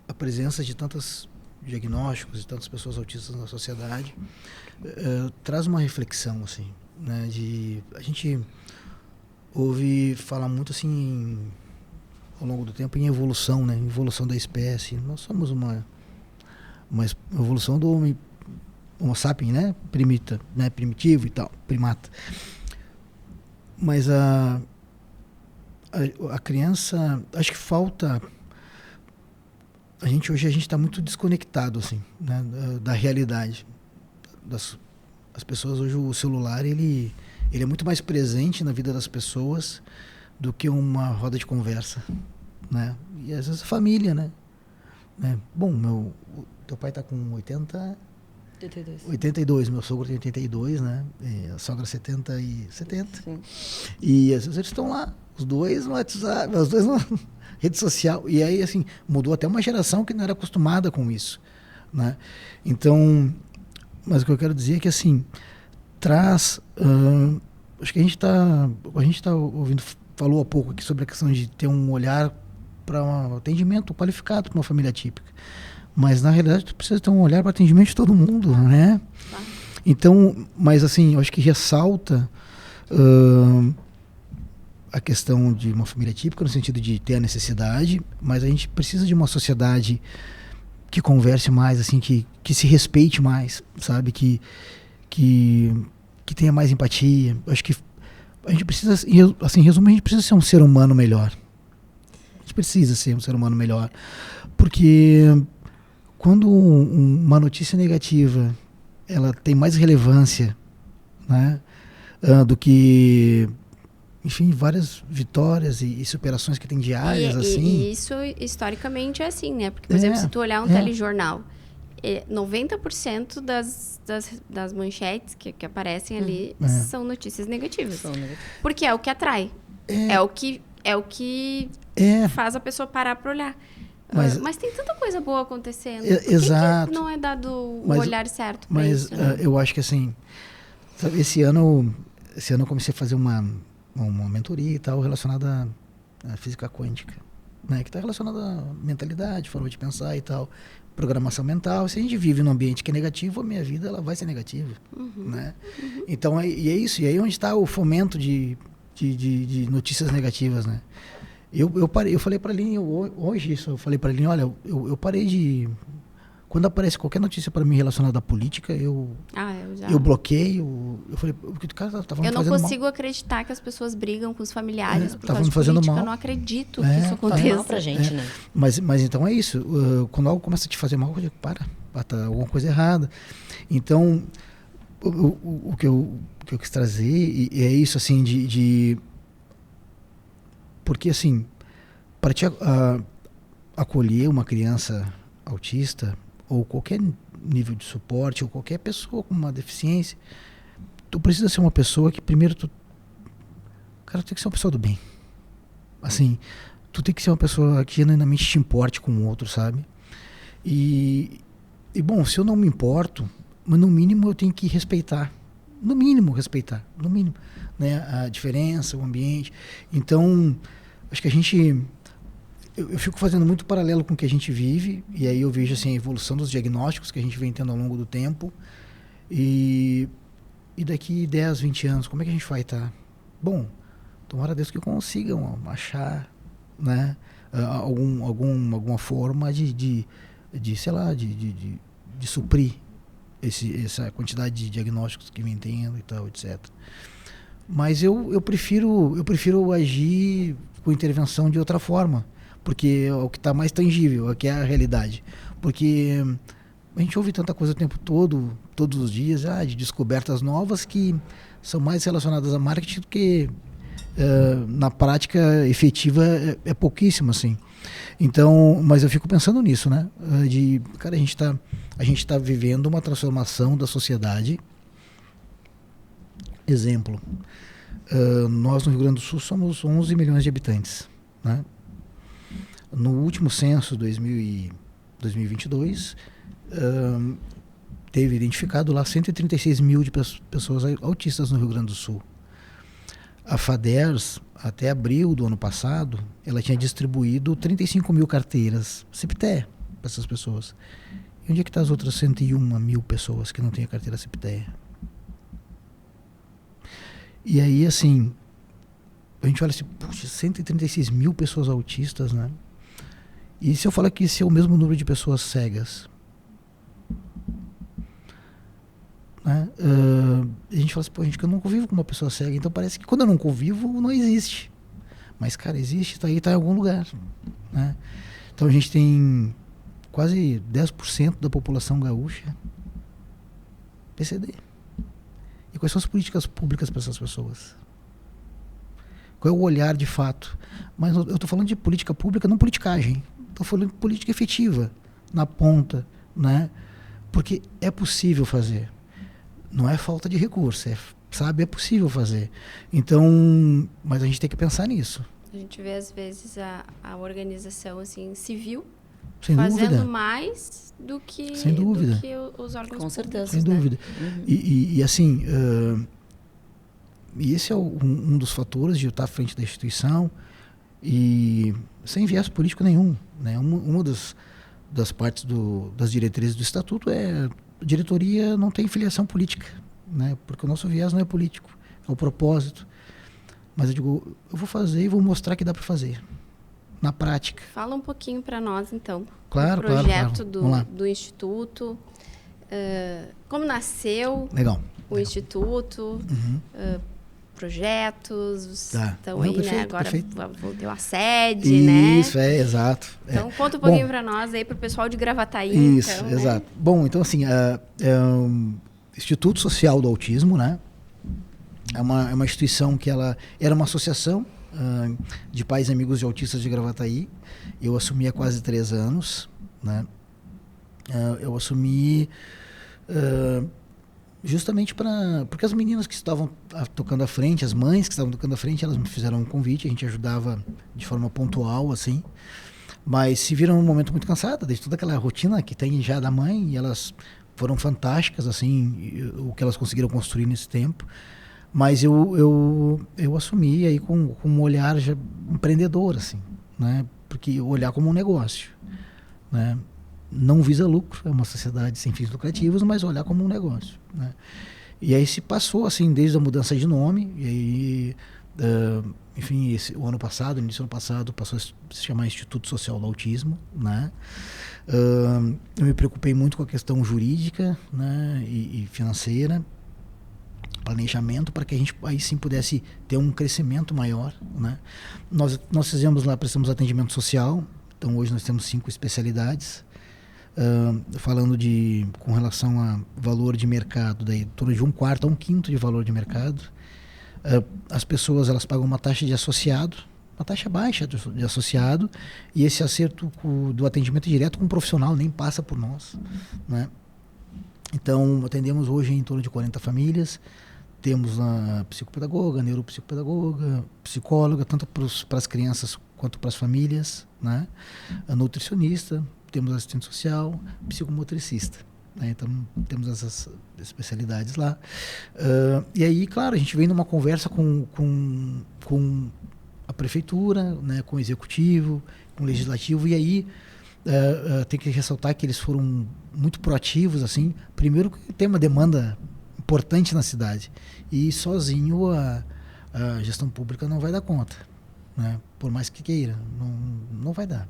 a presença de tantos diagnósticos, de tantas pessoas autistas na sociedade, traz uma reflexão, assim, né? A gente ouve falar muito, assim, ao longo do tempo, em evolução, né? Evolução da espécie. Nós somos uma evolução do Homo sapiens, né? Primitivo e tal, primata. Mas a criança, acho que falta... Hoje a gente está muito desconectado, assim, né? Da realidade. As pessoas hoje, o celular, ele é muito mais presente na vida das pessoas do que uma roda de conversa, né? E às vezes a família, né? Bom, teu pai está com 82, meu sogro tem 82, né? E a sogra 70. Sim. E às vezes eles estão lá, os dois no WhatsApp, os dois na rede social. E aí, assim, mudou até uma geração que não era acostumada com isso, né? Então, mas o que eu quero dizer é que, assim, traz... acho que a gente está ouvindo, falou há pouco aqui sobre a questão de ter um olhar para um atendimento qualificado para uma família típica. Mas, na realidade, tu precisa ter um olhar para atendimento de todo mundo, né? Então, mas assim, eu acho que ressalta a questão de uma família típica, no sentido de ter a necessidade, mas a gente precisa de uma sociedade que converse mais, assim, que se respeite mais, sabe? Que tenha mais empatia. Eu acho que a gente precisa, assim, em resumo, a gente precisa ser um ser humano melhor. A gente precisa ser um ser humano melhor. Porque quando uma notícia negativa, ela tem mais relevância, né, do que, enfim, várias vitórias e superações que tem diárias, assim. E isso, historicamente, é assim, né? Porque, por exemplo, se tu olhar um telejornal, 90% das manchetes que aparecem ali são notícias negativas. Porque é o que atrai. É o que faz a pessoa parar para olhar. Mas tem tanta coisa boa acontecendo. Exato. Por que não é dado o olhar certo para isso? Mas eu acho que, assim, sabe, esse ano eu comecei a fazer uma mentoria e tal relacionada à física quântica, né? Que está relacionada à mentalidade, forma de pensar e tal, programação mental. Se a gente vive num ambiente que é negativo, a minha vida ela vai ser negativa, né? Então, e é isso. E aí onde está o fomento de notícias negativas, né? Eu falei para a Aline hoje isso, eu falei para a Aline, olha, eu parei de... Quando aparece qualquer notícia para mim relacionada à política, eu bloqueio. Eu falei, o que o cara tá eu não fazendo consigo mal. acreditar que as pessoas brigam com os familiares por Tava causa me de fazendo política. mal. Eu não acredito que isso Faz aconteça. mal pra gente, né? Mas então é isso. Quando algo começa a te fazer mal, eu digo, tá alguma coisa errada. Então, o que eu quis trazer e é isso, assim, porque, assim, para te acolher uma criança autista ou qualquer nível de suporte ou qualquer pessoa com uma deficiência, tu precisa ser uma pessoa que primeiro cara, tu tem que ser uma pessoa do bem. Assim, tu tem que ser uma pessoa que genuinamente te importe com o outro, sabe? E bom, se eu não me importo, mas no mínimo eu tenho que respeitar. No mínimo, né? A diferença, o ambiente. Então, acho que a gente... Eu fico fazendo muito paralelo com o que a gente vive, e aí eu vejo assim, a evolução dos diagnósticos que a gente vem tendo ao longo do tempo. E daqui 10, 20 anos, como é que a gente vai estar? Bom, tomara a Deus que consigam achar, né, alguma forma de sei lá, de suprir essa quantidade de diagnósticos que vem tendo e tal, etc. Mas eu prefiro agir com intervenção de outra forma, porque é o que está mais tangível, é que é a realidade. Porque a gente ouve tanta coisa o tempo todo, todos os dias, de descobertas novas que são mais relacionadas a marketing do que na prática efetiva é pouquíssimo, assim. Então, mas eu fico pensando nisso, né? Cara, a gente tá vivendo uma transformação da sociedade. Exemplo, nós no Rio Grande do Sul somos 11 milhões de habitantes, né? No último censo, 2022, teve identificado lá 136 mil de pessoas autistas no Rio Grande do Sul. A FADERS, até abril do ano passado, ela tinha distribuído 35 mil carteiras CPTE para essas pessoas. E onde é que estão as outras 101 mil pessoas que não têm a carteira CPTE? E aí, assim, a gente olha assim, puxa, 136 mil pessoas autistas, né? E se eu falar que esse é o mesmo número de pessoas cegas? Né? A gente fala assim, pô, gente, que eu não convivo com uma pessoa cega, então parece que quando eu não convivo, não existe. Mas, cara, existe, tá aí, tá em algum lugar. Né? Então a gente tem quase 10% da população gaúcha PCD. E quais são as políticas públicas para essas pessoas? Qual é o olhar de fato? Mas eu estou falando de política pública, não politicagem. Estou falando de política efetiva, na ponta, né? Porque é possível fazer. Não é falta de recurso, é possível fazer. Então, mas a gente tem que pensar nisso. A gente vê, às vezes, a organização assim, civil Sem fazendo dúvida. mais do que, Sem dúvida. do que os órgãos Com certeza. públicos, Sem né? dúvida. E assim, e esse é um dos fatores de eu estar à frente da instituição e sem viés político nenhum. Né? Uma das partes das diretrizes do estatuto é a diretoria não tem filiação política, né? Porque o nosso viés não é político, é o propósito. Mas eu digo, eu vou fazer e vou mostrar que dá para fazer, na prática. Fala um pouquinho para nós, então, Claro, do projeto claro. Vamos lá. do Instituto, como nasceu Legal. o Instituto, projetos, Tá. estão Não, aí, perfeito, né? Agora perfeito. vão ter uma sede, né? Isso, exato. Então, conta um pouquinho para nós aí, para o pessoal de Gravataí. Isso, então, exato. Né? Bom, então assim, Instituto Social do Autismo, né? É uma instituição que ela era uma associação de pais e amigos de autistas de Gravataí. Eu assumi há quase 3 anos, né? Eu assumi justamente porque as meninas que estavam tocando à frente, as mães que estavam tocando à frente, elas me fizeram um convite, a gente ajudava de forma pontual, assim. Mas se viram um momento muito cansada de toda aquela rotina que tem já da mãe, e elas foram fantásticas, assim, o que elas conseguiram construir nesse tempo. Mas eu assumi aí com um olhar já empreendedor, assim, né? porque olhar como um negócio, né? Não visa lucro, é uma sociedade sem fins lucrativos, mas olhar como um negócio, né? E aí se passou, assim, desde a mudança de nome, e aí, enfim, o ano passado, início do ano passado, passou a se chamar Instituto Social do Autismo, né? Eu me preocupei muito com a questão jurídica, né, e financeira, planejamento, para que a gente aí sim pudesse ter um crescimento maior, né? Nós fizemos lá, prestamos atendimento social, então hoje nós temos 5 especialidades, falando com relação a valor de mercado, daí em torno de 1/4 a 1/5 de valor de mercado. As pessoas, elas pagam uma taxa de associado, uma taxa baixa de associado, e esse acerto do atendimento direto com um profissional nem passa por nós, né? Então, atendemos hoje em torno de 40 famílias, temos a psicopedagoga, neuropsicopedagoga, psicóloga, tanto para as crianças quanto para as famílias, né? A nutricionista, temos assistente social, psicomotricista, né? Então, temos essas especialidades lá. E aí, claro, a gente vem numa conversa com a prefeitura, né? Com o executivo, com o legislativo, e aí tem que ressaltar que eles foram muito proativos, assim. Primeiro, que tem uma demanda importante na cidade, e sozinho a gestão pública não vai dar conta, né? Por mais que queira, não vai dar.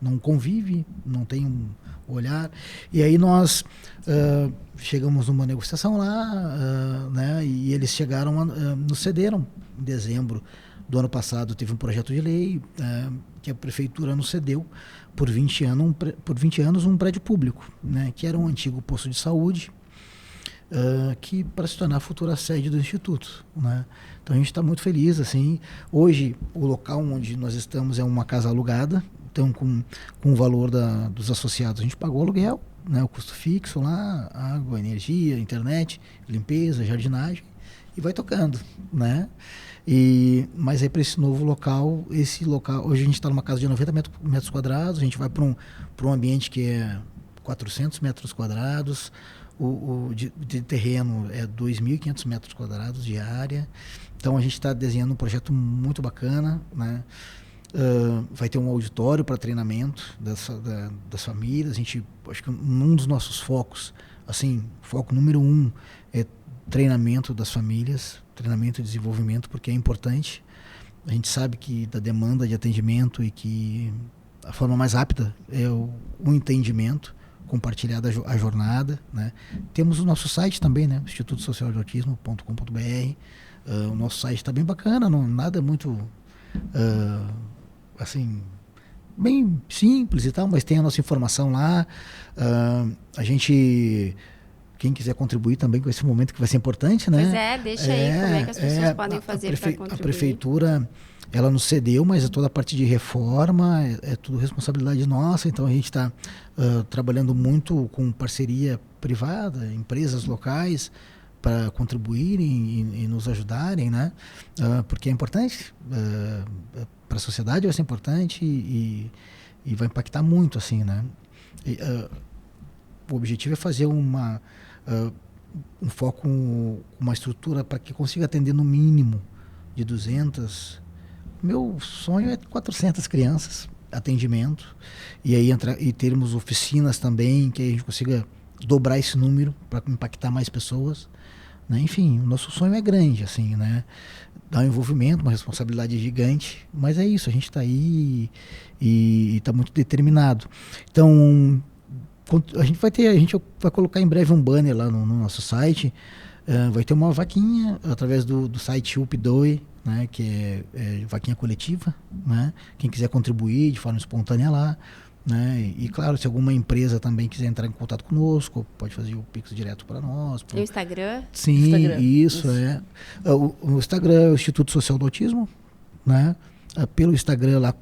Não convive, não tem um olhar. E aí nós chegamos numa negociação lá, né? E eles chegaram, nos cederam em dezembro do ano passado. Teve um projeto de lei que a prefeitura nos cedeu por 20 anos um prédio público, né? Que era um antigo posto de saúde, que para se tornar a futura sede do Instituto, né? Então a gente está muito feliz, assim. Hoje o local onde nós estamos é uma casa alugada, então com o valor dos associados a gente pagou o aluguel, né? O custo fixo lá, água, energia, internet, limpeza, jardinagem, e vai tocando, né? Mas aí para esse novo local, hoje a gente está numa casa de 90 metros quadrados, a gente vai para um ambiente que é 400 metros quadrados, de terreno é 2.500 metros quadrados de área. Então a gente está desenhando um projeto muito bacana, né? Vai ter um auditório para treinamento das famílias. A gente, acho que um dos nossos focos, assim, foco número 1 é treinamento das famílias, treinamento e desenvolvimento, porque é importante. A gente sabe que da demanda de atendimento, e que a forma mais rápida é o entendimento, compartilhar a jornada, né? Temos o nosso site também, né? institutosocialdeautismo.com.br. O nosso site está bem bacana, nada muito assim, bem simples e tal, mas tem a nossa informação lá. A gente, quem quiser contribuir também com esse momento, que vai ser importante, né? Pois deixa aí como é que as pessoas podem fazer para contribuir. A prefeitura, ela nos cedeu, mas toda a parte de reforma é tudo responsabilidade nossa. Então a gente está trabalhando muito com parceria privada, empresas locais, para contribuírem e nos ajudarem, né? Porque é importante, para a sociedade vai ser importante, e vai impactar muito, assim, né? O objetivo é fazer um foco, uma estrutura para que consiga atender no mínimo de 200. Meu sonho é 400 crianças, atendimento, e aí e termos oficinas também, que a gente consiga dobrar esse número para impactar mais pessoas, né? Enfim, o nosso sonho é grande, assim, né? Dá um envolvimento, uma responsabilidade gigante, mas é isso, a gente está aí e está muito determinado. Então, a gente vai colocar em breve um banner lá no nosso site. Vai ter uma vaquinha através do site UPDOE, né, que é vaquinha coletiva, né? Quem quiser contribuir de forma espontânea lá, né? E claro, se alguma empresa também quiser entrar em contato conosco, pode fazer o Pix direto para nós. E o Instagram? Sim, Instagram. Isso. O Instagram é o Instituto Social do Autismo, né? Pelo Instagram lá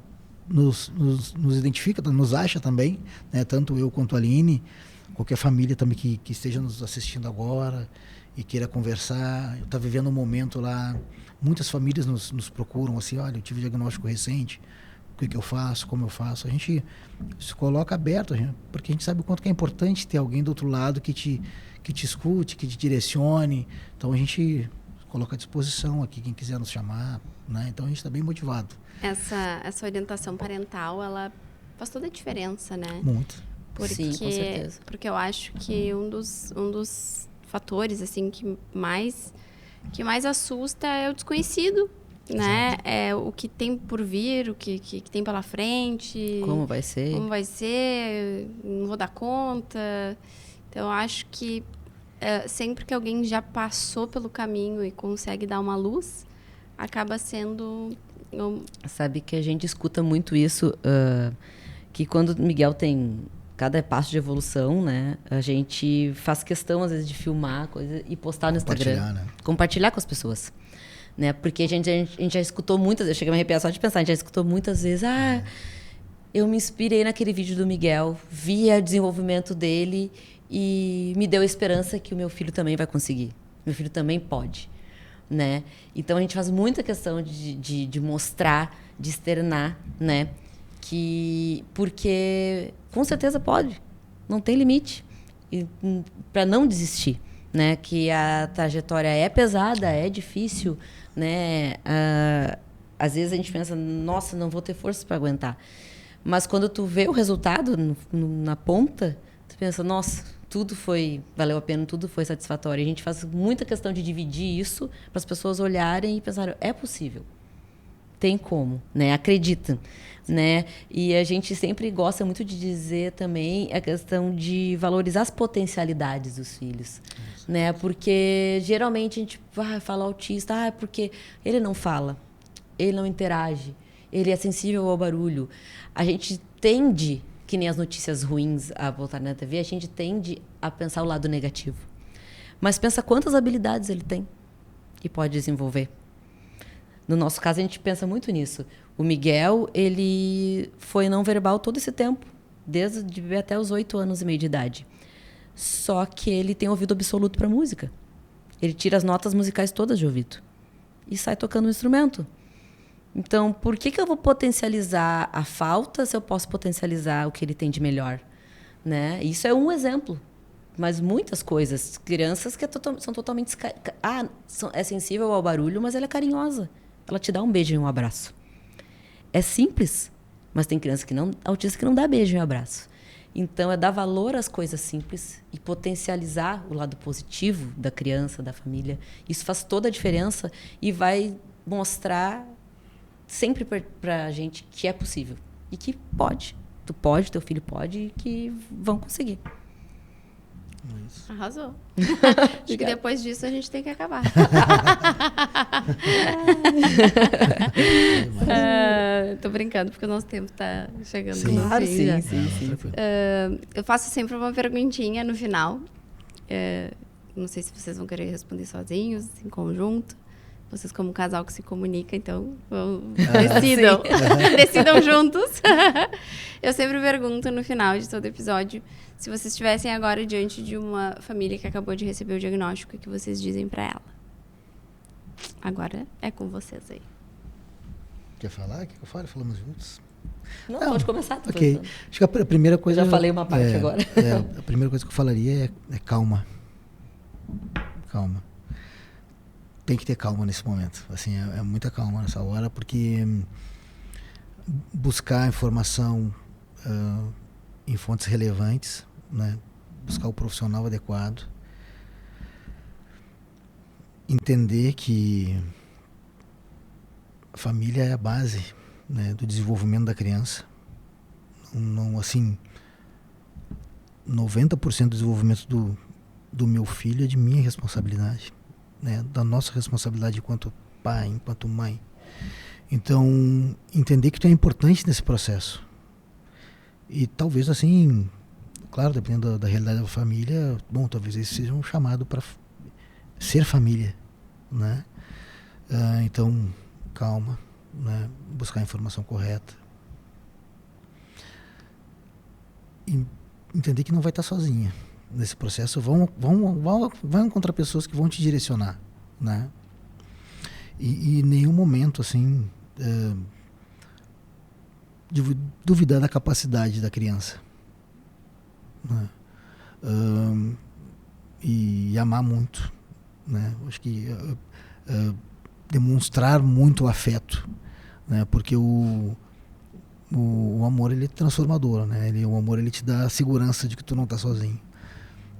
nos identifica, nos acha também, né? Tanto eu quanto a Aline, qualquer família também que esteja nos assistindo agora e queira conversar. Está vivendo um momento lá, muitas famílias nos procuram, assim, olha, eu tive diagnóstico recente, o que eu faço, como eu faço. A gente se coloca aberto, porque a gente sabe o quanto que é importante ter alguém do outro lado que te escute, que te direcione. Então a gente coloca à disposição aqui, quem quiser nos chamar, né? Então a gente está bem motivado. Essa orientação parental, ela faz toda a diferença, né? Muito. Sim, com certeza. Porque eu acho que um dos fatores, assim, que mais assusta é o desconhecido, né? É o que tem por vir, o que tem pela frente. Como vai ser? Como vai ser, não vou dar conta. Então, eu acho que sempre que alguém já passou pelo caminho e consegue dar uma luz, acaba sendo... Sabe que a gente escuta muito isso, que quando o Miguel tem cada passo de evolução, né? A gente faz questão, às vezes, de filmar coisa e postar no Instagram. Né? Compartilhar com as pessoas. Né? Porque a gente já escutou muitas vezes, eu cheguei a me arrepiar só de pensar, a gente já escutou muitas vezes, eu me inspirei naquele vídeo do Miguel, vi o desenvolvimento dele e me deu a esperança que o meu filho também vai conseguir. Meu filho também pode. Né? Então a gente faz muita questão de mostrar, de externar, né? Porque com certeza pode, não tem limite, para não desistir, né? Que a trajetória é pesada, é difícil, né? Às vezes a gente pensa, nossa, não vou ter força para aguentar, mas quando tu vê o resultado na ponta, tu pensa, nossa, valeu a pena, tudo foi satisfatório. A gente faz muita questão de dividir isso para as pessoas olharem e pensarem, é possível, tem como, né? Acredita, né? E a gente sempre gosta muito de dizer também a questão de valorizar as potencialidades dos filhos, né? Porque geralmente a gente fala autista, porque ele não fala, ele não interage, ele é sensível ao barulho. A gente tende, que nem as notícias ruins a voltar na TV, a gente tende a pensar o lado negativo. Mas pensa quantas habilidades ele tem e pode desenvolver. No nosso caso, a gente pensa muito nisso. O Miguel, ele foi não verbal todo esse tempo, desde até os 8 anos e meio de idade. Só que ele tem ouvido absoluto para música. Ele tira as notas musicais todas de ouvido e sai tocando um instrumento. Então, por que eu vou potencializar a falta se eu posso potencializar o que ele tem de melhor? Né? Isso é um exemplo, mas muitas coisas. Crianças que são totalmente... é sensível ao barulho, mas ela é carinhosa. Ela te dá um beijo e um abraço. É simples, mas tem criança autista que não dá beijo e um abraço. Então, é dar valor às coisas simples e potencializar o lado positivo da criança, da família. Isso faz toda a diferença e vai mostrar sempre para a gente que é possível e que pode. Tu pode, teu filho pode e que vão conseguir. Isso. Arrasou. Acho que depois disso a gente tem que acabar. Tô brincando, porque o nosso tempo tá chegando. Sim. No Claro, fim, sim. eu faço sempre uma perguntinha no final. Não sei se vocês vão querer responder sozinhos, em conjunto. Vocês como um casal que se comunica, então decidam. Decidam juntos. Eu sempre pergunto no final de todo episódio se vocês estivessem agora diante de uma família que acabou de receber o diagnóstico, o que vocês dizem para ela. Agora é com vocês aí. Quer falar? Quer que eu fale? Falamos juntos? Não, pode começar. Ok. Acho que a primeira coisa... Eu já falei uma parte agora. A primeira coisa que eu falaria é calma. Calma. Tem que ter calma nesse momento. Assim, é muita calma nessa hora, porque buscar informação em fontes relevantes, né? Buscar o profissional adequado, entender que a família é a base, né, do desenvolvimento da criança. Não, assim, 90% do desenvolvimento do meu filho é de minha responsabilidade, né, da nossa responsabilidade enquanto pai, enquanto mãe. Então, entender que tu é importante nesse processo. E talvez, assim, claro, dependendo da realidade da família, bom, talvez esse seja um chamado para ser família, né? Então, calma, né? Buscar a informação correta. E entender que não vai estar sozinha nesse processo. Vão encontrar pessoas que vão te direcionar, né? E em nenhum momento, assim, duvidar da capacidade da criança, né? E amar muito, né? Acho que demonstrar muito afeto, né? Porque o amor, ele é transformador, né? O amor, ele te dá a segurança de que tu não tá sozinho.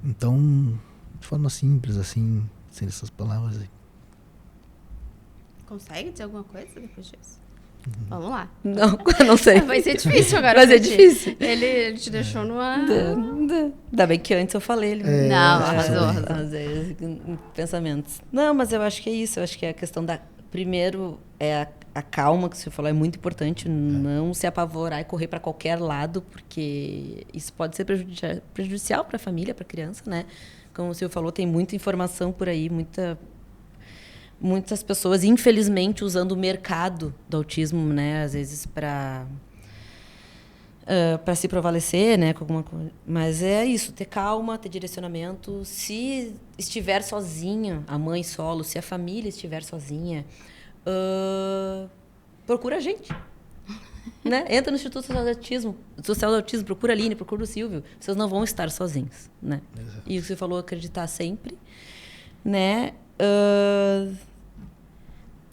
Então, de forma simples, assim, sem essas palavras aí. Consegue dizer alguma coisa depois disso? Vamos lá. Não sei. Vai ser difícil agora. Vai ser difícil. Ele te deixou numa... Ainda bem que antes eu falei. Não, arrasou. Pensamentos. Não, mas eu acho que é isso. Eu acho que é a questão da... Primeiro, a calma que você falou é muito importante. Não se apavorar e correr para qualquer lado, porque isso pode ser prejudicial para a família, para a criança, né? Como o senhor falou, tem muita informação por aí, muitas pessoas, infelizmente, usando o mercado do autismo, né? Às vezes para se prevalecer, né? Com alguma coisa. Mas é isso, ter calma, ter direcionamento. Se estiver sozinha, a mãe solo, se a família estiver sozinha, procura a gente. Né? Entra no Instituto Social do Autismo, procura a Aline, procura o Silvio. Vocês não vão estar sozinhos, né? Exato. E o que você falou, acreditar sempre, né?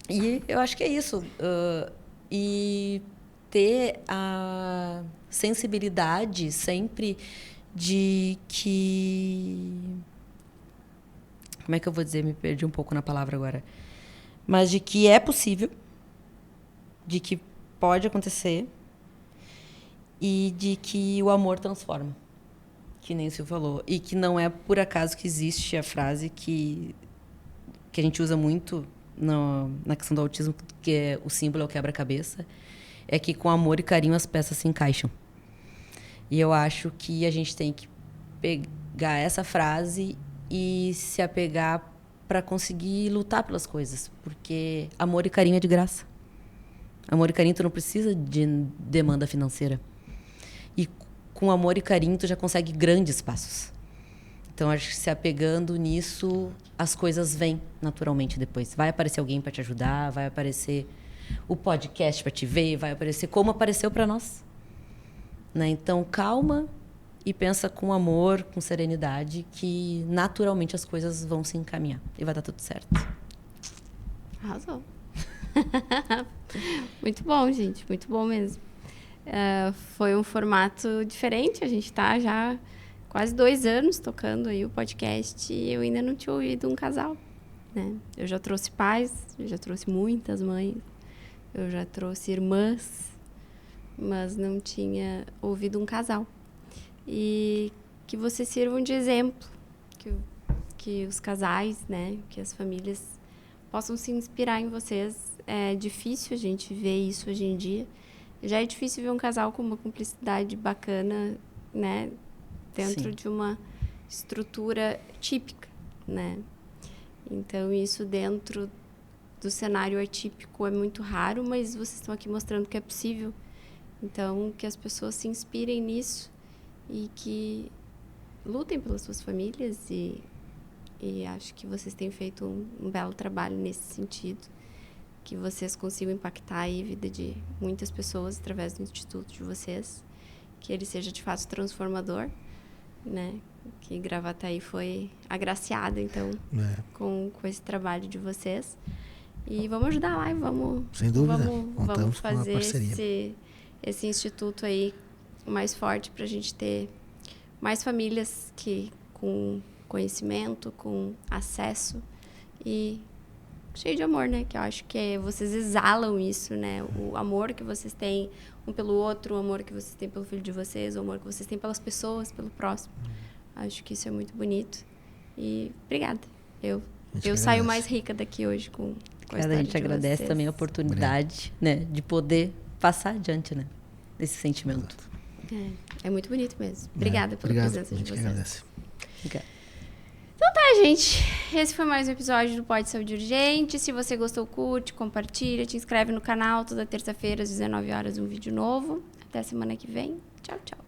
E eu acho que é isso. E ter a sensibilidade sempre de que... Como é que eu vou dizer? Me perdi um pouco na palavra agora. Mas de que é possível, de que pode acontecer e de que o amor transforma, que nem o Silvio falou. E que não é por acaso que existe a frase que a gente usa muito na questão do autismo, que é o símbolo é o quebra-cabeça, é que com amor e carinho as peças se encaixam. E eu acho que a gente tem que pegar essa frase e se apegar para conseguir lutar pelas coisas, porque amor e carinho é de graça. Amor e carinho tu não precisa de demanda financeira. E com amor e carinho tu já consegue grandes passos. Então, acho que se apegando nisso, as coisas vêm naturalmente depois. Vai aparecer alguém para te ajudar, vai aparecer o podcast para te ver, vai aparecer como apareceu para nós. Né? Então, calma e pensa com amor, com serenidade, que naturalmente as coisas vão se encaminhar e vai dar tudo certo. Arrasou. Muito bom, gente. Muito bom mesmo. Foi um formato diferente. A gente está já quase 2 anos tocando aí o podcast e eu ainda não tinha ouvido um casal. Né? Eu já trouxe pais, eu já trouxe muitas mães, eu já trouxe irmãs, mas não tinha ouvido um casal. E que vocês sirvam de exemplo, que os casais, né, que as famílias possam se inspirar em vocês. É difícil a gente ver isso hoje em dia. Já é difícil ver um casal com uma cumplicidade bacana, né, dentro de uma estrutura típica, né? Então, isso dentro do cenário atípico é muito raro, mas vocês estão aqui mostrando que é possível. Então, que as pessoas se inspirem nisso e que lutem pelas suas famílias e acho que vocês têm feito um belo trabalho nesse sentido, que vocês consigam impactar aí a vida de muitas pessoas através do instituto de vocês, que ele seja de fato transformador, né? Que Gravataí foi agraciada, então, com esse trabalho de vocês. E vamos ajudar lá e vamos... Sem dúvida. Vamos fazer esse instituto aí mais forte para a gente ter mais famílias com conhecimento, com acesso e cheio de amor, né? Que eu acho que vocês exalam isso, né? O amor que vocês têm um pelo outro, o amor que vocês têm pelo filho de vocês, o amor que vocês têm pelas pessoas, pelo próximo. Acho que isso é muito bonito. E obrigada. Eu saio mais rica daqui hoje com a história. A gente agradece vocês. também a oportunidade, né, de poder passar adiante, né, desse sentimento. É muito bonito mesmo. Obrigada pela presença de vocês. Agradece. Obrigada. Então tá, gente. Esse foi mais um episódio do Pode Saúde Urgente. Se você gostou, curte, compartilha, te inscreve no canal. Toda terça-feira, às 19 horas, um vídeo novo. Até semana que vem. Tchau, tchau.